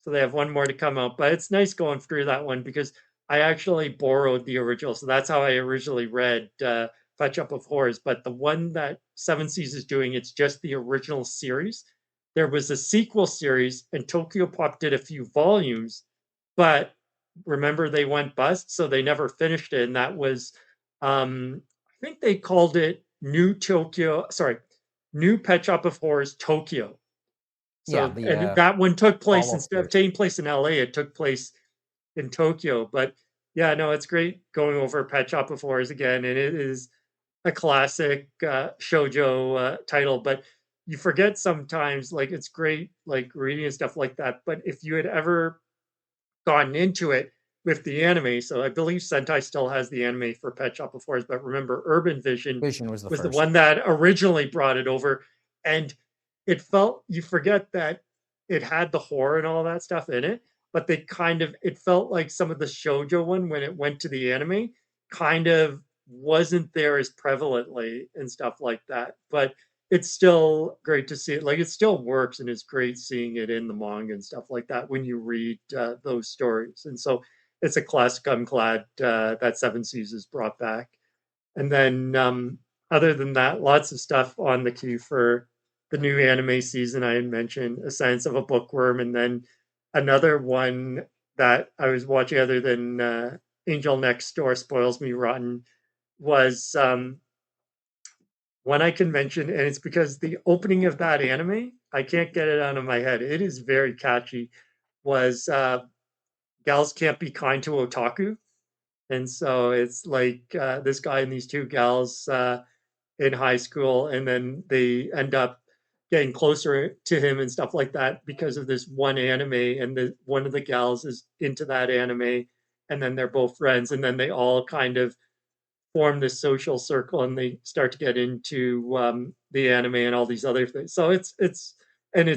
So they have one more to come out. But it's nice going through that one because I actually borrowed the original. So that's how I originally read Petshop of Horrors. But the one that Seven Seas is doing, it's just the original series. There was a sequel series, and Tokyo Pop did a few volumes, but remember they went bust, so they never finished it. And that was, I think they called it New Tokyo, sorry, New Pet Shop of Horrors Tokyo. Yeah, So, the and that one took place follow-up instead of series. taking place in LA, it took place in Tokyo. But yeah, no, it's great going over Pet Shop of Horrors again, and it is a classic shojo title. But you forget sometimes, like it's great, like reading and stuff like that. But if you had ever gotten into it with the anime. So I believe Sentai still has the anime for Pet Shop of Horrors, but remember Urban Vision Vision was the was the first. one that originally brought it over. And it felt, you forget that it had the horror and all that stuff in it, but they kind of, it felt like some of the shoujo one when it went to the anime kind of wasn't there as prevalently and stuff like that. But it's still great to see it. Like, it still works, and it's great seeing it in the manga and stuff like that when you read those stories. And so it's a classic. I'm glad that Seven Seas is brought back. And then other than that, lots of stuff on the queue for the new anime season. I had mentioned A Science of a Bookworm, and then another one that I was watching other than Angel Next Door Spoils Me Rotten was one I can mention, and it's because the opening of that anime, I can't get it out of my head. It is very catchy. Was Gals Can't Be Kind to Otaku. And so it's like this guy and these two gals in high school, and then they end up getting closer to him and stuff like that because of this one anime, and one of the gals is into that anime, and then they're both friends, and then they all kind of form this social circle, and they start to get into the anime and all these other things. So it's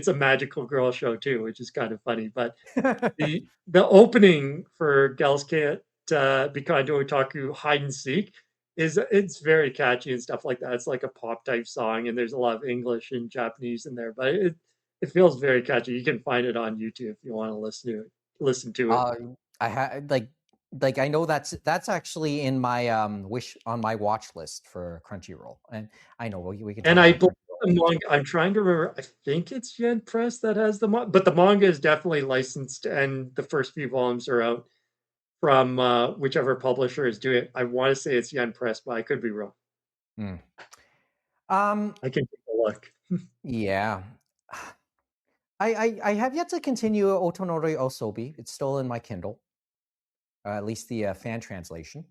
a magical girl show too, which is kind of funny. But the opening for Gals Can't Be Kind to Otaku Hide and Seek it's very catchy and stuff like that. It's like a pop type song, and there's a lot of English and Japanese in there, but it feels very catchy. You can find it on YouTube if you want to listen to it. I had like I know that's actually in my on my watch list for Crunchyroll, and I know we can And talk I about believe Crunchyroll the later too. manga, I'm trying to remember, I think it's Yen Press that has the manga, but the manga is definitely licensed, and the first few volumes are out from whichever publisher is doing it. I want to say it's Yen Press, but I could be wrong. Mm. Um, I can take a look. yeah. I have yet to continue Otonori Osobi. It's still in my Kindle, at least the fan translation.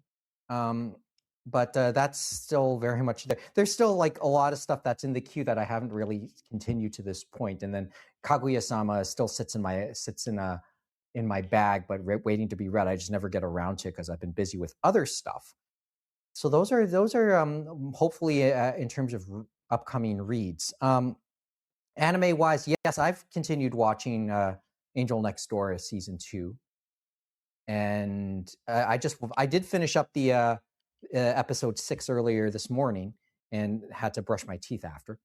Um, but that's still very much there. There's still like a lot of stuff that's in the queue that I haven't really continued to this point. And then Kaguya-sama still sits in my bag, but waiting to be read. I just never get around to it because I've been busy with other stuff. So those are hopefully in terms of upcoming reads. Anime wise, yes, I've continued watching Angel Next Door season 2, and I did finish up the episode 6 earlier this morning, and had to brush my teeth after.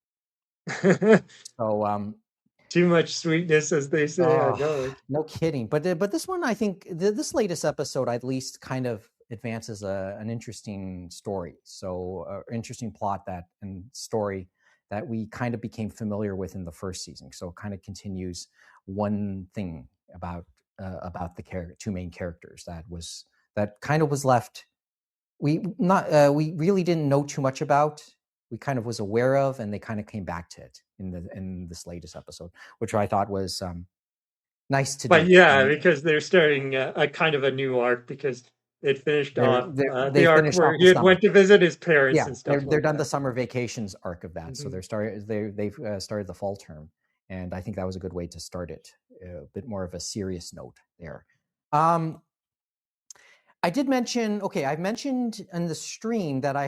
So Too much sweetness, as they say. I oh, know it. no kidding. But this one, I think this latest episode at least kind of advances an interesting story. So interesting plot that and story that we kind of became familiar with in the first season. So it kind of continues one thing about the two main characters that kind of was left. We really didn't know too much about. We kind of was aware of, and they kind of came back to it in this latest episode, which I thought was nice to But do. yeah, And because they're starting a kind of a new arc, because it finished off they the arc finished where off he the had summer. went to visit his parents Yeah, and stuff they're like done the that. summer vacations arc of that, so Mm-hmm. they've started the fall term, and I think that was a good way to start it. A bit more of a serious note there. Um, I did mention, okay, I mentioned in the stream that I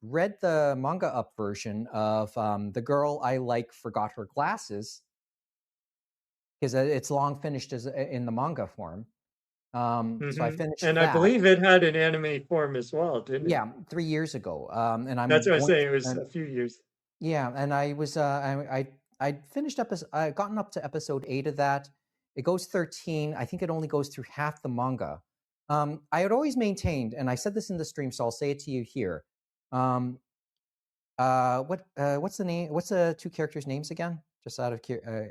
read the manga up version of The Girl I Like Forgot Her Glasses, because it's long finished as in the manga form. So I Mm-hmm. finished And I that. believe it had an anime form as well, didn't it? Yeah, 3 years ago. And That's I'm what I was going saying. to, It was a few years. yeah, and I was I finished up as I gotten up to episode 8 of that. It goes 13. I think it only goes through half the manga. I had always maintained, and I said this in the stream, so I'll say it to you here. What's the name? What's the two characters' names again? Just out of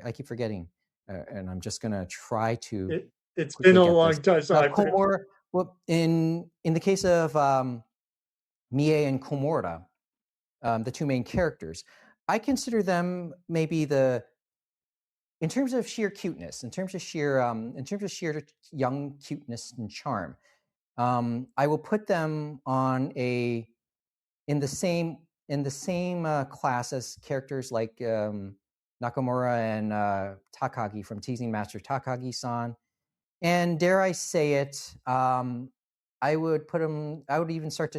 I keep forgetting, and I'm just gonna try to It's been quickly a get this. long time, so I forgot. Komura. Well, in the case of Mie and Komura, the two main characters, I consider them maybe in terms of sheer cuteness, in terms of sheer young cuteness and charm. I will put them on in the same class as characters like Nakamura and Takagi from Teasing Master Takagi-san. And dare I say it, I would put them. I would even start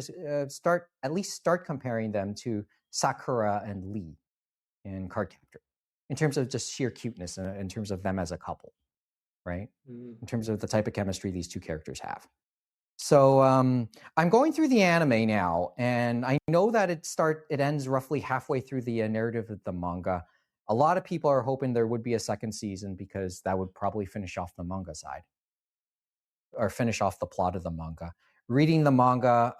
comparing them to Sakura and Lee in Cardcaptor, in terms of just sheer cuteness, in terms of them as a couple, right? Mm. In terms of the type of chemistry these two characters have. So I'm going through the anime now, and I know that it ends roughly halfway through the narrative of the manga. A lot of people are hoping there would be a second season because that would probably finish off the manga side or finish off the plot of the manga. Reading the manga,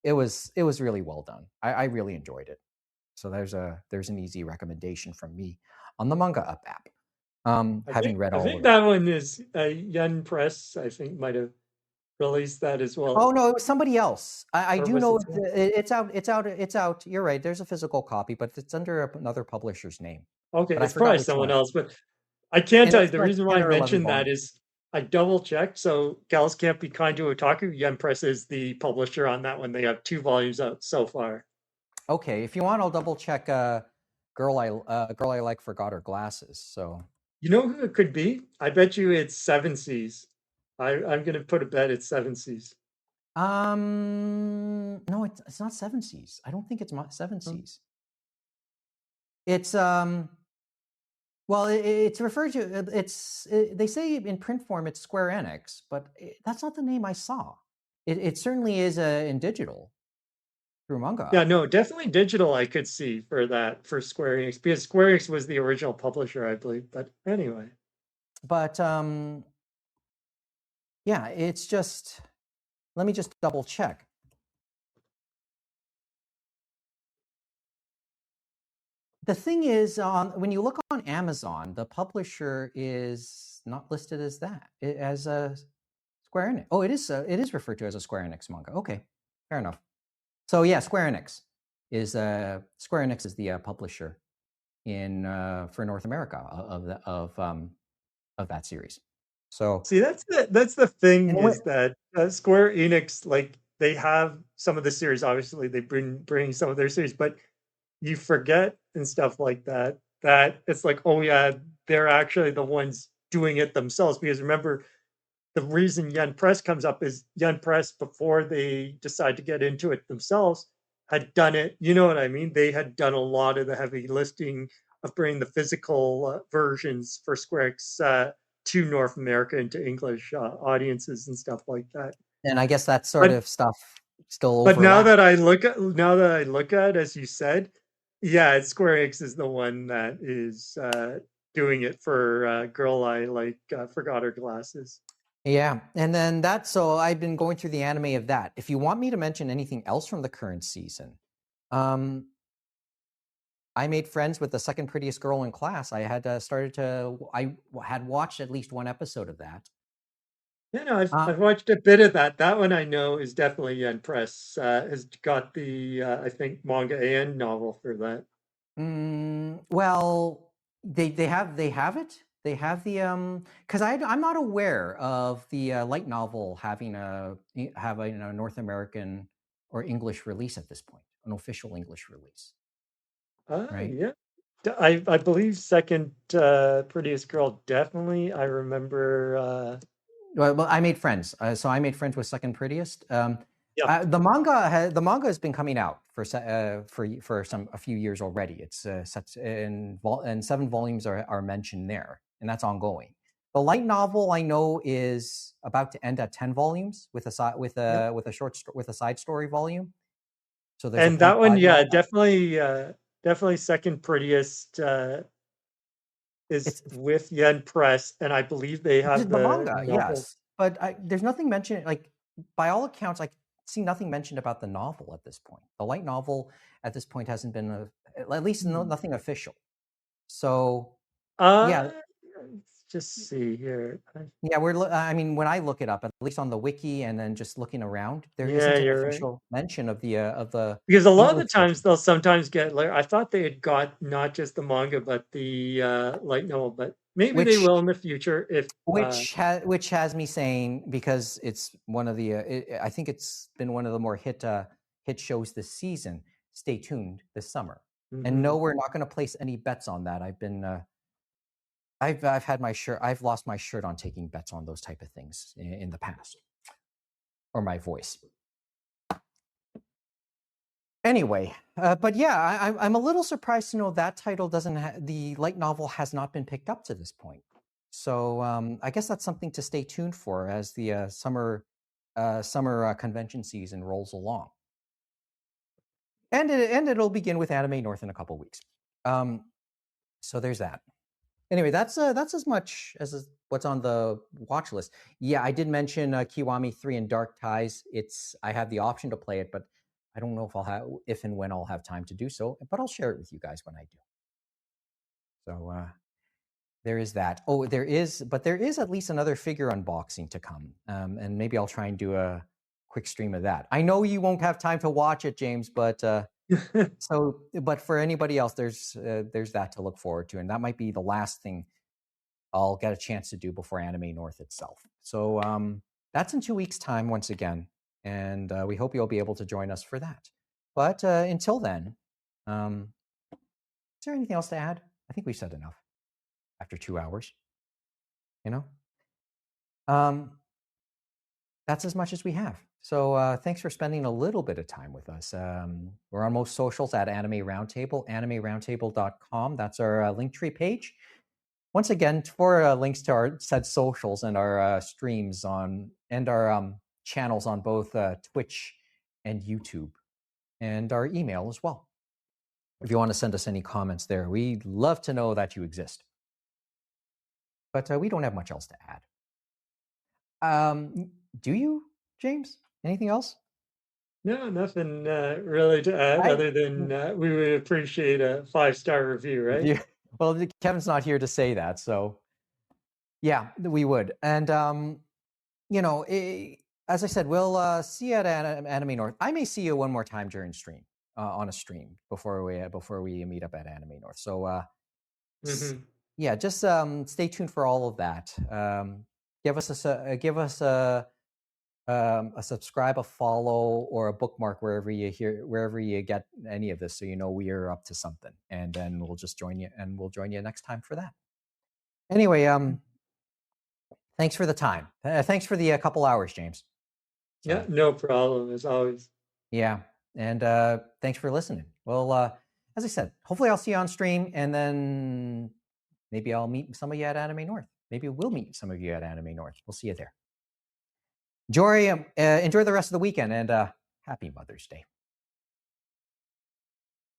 it was really well done. I really enjoyed it. So there's an easy recommendation from me on the Manga Up app. Having read I all think of it. that one is Yen Press. I think might have released that as well. Oh no, it was somebody else. I Or do was know it someone? it's out. It's out. It's out. You're right. There's a physical copy, but it's under another publisher's name. Okay, But I it's forgot probably which someone one. else, but I can't And tell you it's the like reason why 10 I or 11 mentioned that volumes. is I double checked. So Gals Can't Be Kind to Otaku. Yen Press is the publisher on that one. They have 2 volumes out so far. Okay, if you want, I'll double check. Girl I like forgot her glasses. So You know who it could be? I bet you it's Seven Seas. I'm gonna put a bet it's Seven Seas. no, it's not Seven Seas. I don't think it's Seven Um, Seas. It's well, it's referred to. They say in print form it's Square Enix, but that's not the name I saw. It certainly is in digital through Manga yeah, Up. no, definitely digital. I could see for that for Square Enix because Square Enix was the original publisher, I believe. But anyway, But yeah, it's just. Let me just double check. The thing is, when you look on Amazon, the publisher is not listed as that as a Square Enix. Oh, it is. It is referred to as a Square Enix manga. Okay, fair enough. So yeah, Square Enix is the publisher in for North America of that series. So see, that's the thing and is that Square Enix, like they have some of the series. Obviously, they bring some of their series, but you forget and stuff like that. That it's like, oh yeah, they're actually the ones doing it themselves. Because remember, the reason Yen Press comes up is Yen Press before they decide to get into it themselves had done it. You know what I mean? They had done a lot of the heavy lifting of bringing the physical versions for Square Enix to North America and to English audiences and stuff like that. and I guess that sort But of stuff still but now overlaps. that I look at as you said, yeah, Square Enix is the one that is doing it for Girl I Like Forgot Her Glasses. Yeah, and then so I've been going through the anime of that. If you want me to mention anything else from the current season, um, I made friends with the second prettiest girl in class. I had I had watched at least one episode of that. Yeah, no, Uh, I've watched a bit of that. That one I know is definitely Yen Press. Has got the I think manga and novel for that. well, they have it. They have the because I'm not aware of the light novel having a North American or English release at this point, an official English release, right? Yeah, I believe second prettiest girl definitely. I remember. Well, I made friends. So I made friends with Second Prettiest. Yeah, The manga has been coming out for a few years already. It's set and 7 volumes are mentioned there, and that's ongoing. The light novel I know is about to end at 10 volumes with yeah. with a side story volume. So there's a And point that one, five yeah, novel. definitely second prettiest is It's with Yen Press, and I believe they have the the manga, novel. yes, but there's nothing mentioned. Like by all accounts, I see nothing mentioned about the novel at this point. The light novel at this point hasn't been at least Hmm. nothing official. So Uh, yeah, let's just see here. yeah, I mean, when I look it up, at least on the wiki, and then just looking around, there Yeah, isn't an you're right. official mention of the Because a lot of the English times version. they'll sometimes get like I thought they had got not just the manga but the light novel, but maybe they Which will in the future if which has me saying, because it's one of the I think it's been one of the more hit shows this season. Stay tuned this summer. And no, mhm. we're not going to place any bets on that. I've had my shirt. I've lost my shirt on taking bets on those type of things in the past, or my voice. Anyway, but yeah, I'm a little surprised to know that title doesn't the light novel has not been picked up to this point. So I guess that's something to stay tuned for as the summer summer convention season rolls along. And it'll begin with Anime North in a couple weeks. So there's that. Anyway, that's as much as what's on the watch list. Yeah, I did mention Kiwami 3 and Dark Ties. I have the option to play it, but I don't know if and when I'll have time to do so. But I'll share it with you guys when I do. So there is that. Oh, there is at least another figure unboxing to come, and maybe I'll try and do a quick stream of that. I know you won't have time to watch it, James, but but for anybody else, there's that to look forward to, and that might be the last thing I'll get a chance to do before Anime North itself. So that's in 2 weeks' time once again, and we hope you'll be able to join us for that. But until then, is there anything else to add? I think we said enough after 2 hours. That's as much as we have. So thanks for spending a little bit of time with us. We're on most socials at Anime Roundtable, animeroundtable.com. That's our linktree page. Once again, for links to our said socials and our streams and our channels on both Twitch and YouTube, and our email as well. If you want to send us any comments there, we'd love to know that you exist. But we don't have much else to add. Do you, James? Anything else? No, nothing really to add other than we would appreciate a 5-star review, right? Yeah. Well, Kevin's not here to say that, so yeah, we would. And as I said, we'll see you at Anime North. I may see you one more time during stream on a stream before we meet up at Anime North. So yeah, just stay tuned for all of that. Give us a subscribe, a follow, or a bookmark wherever you get any of this, so you know we are up to something, and then we'll just join you, and we'll join you next time for that. Anyway, thanks for the time. Thanks for the couple hours, James. So, yeah, no problem, as always. Yeah, and thanks for listening. Well, as I said, hopefully I'll see you on stream, and then maybe I'll meet some of you at Anime North. Maybe we'll meet some of you at Anime North. We'll see you there. Enjoy the rest of the weekend, and happy Mother's Day.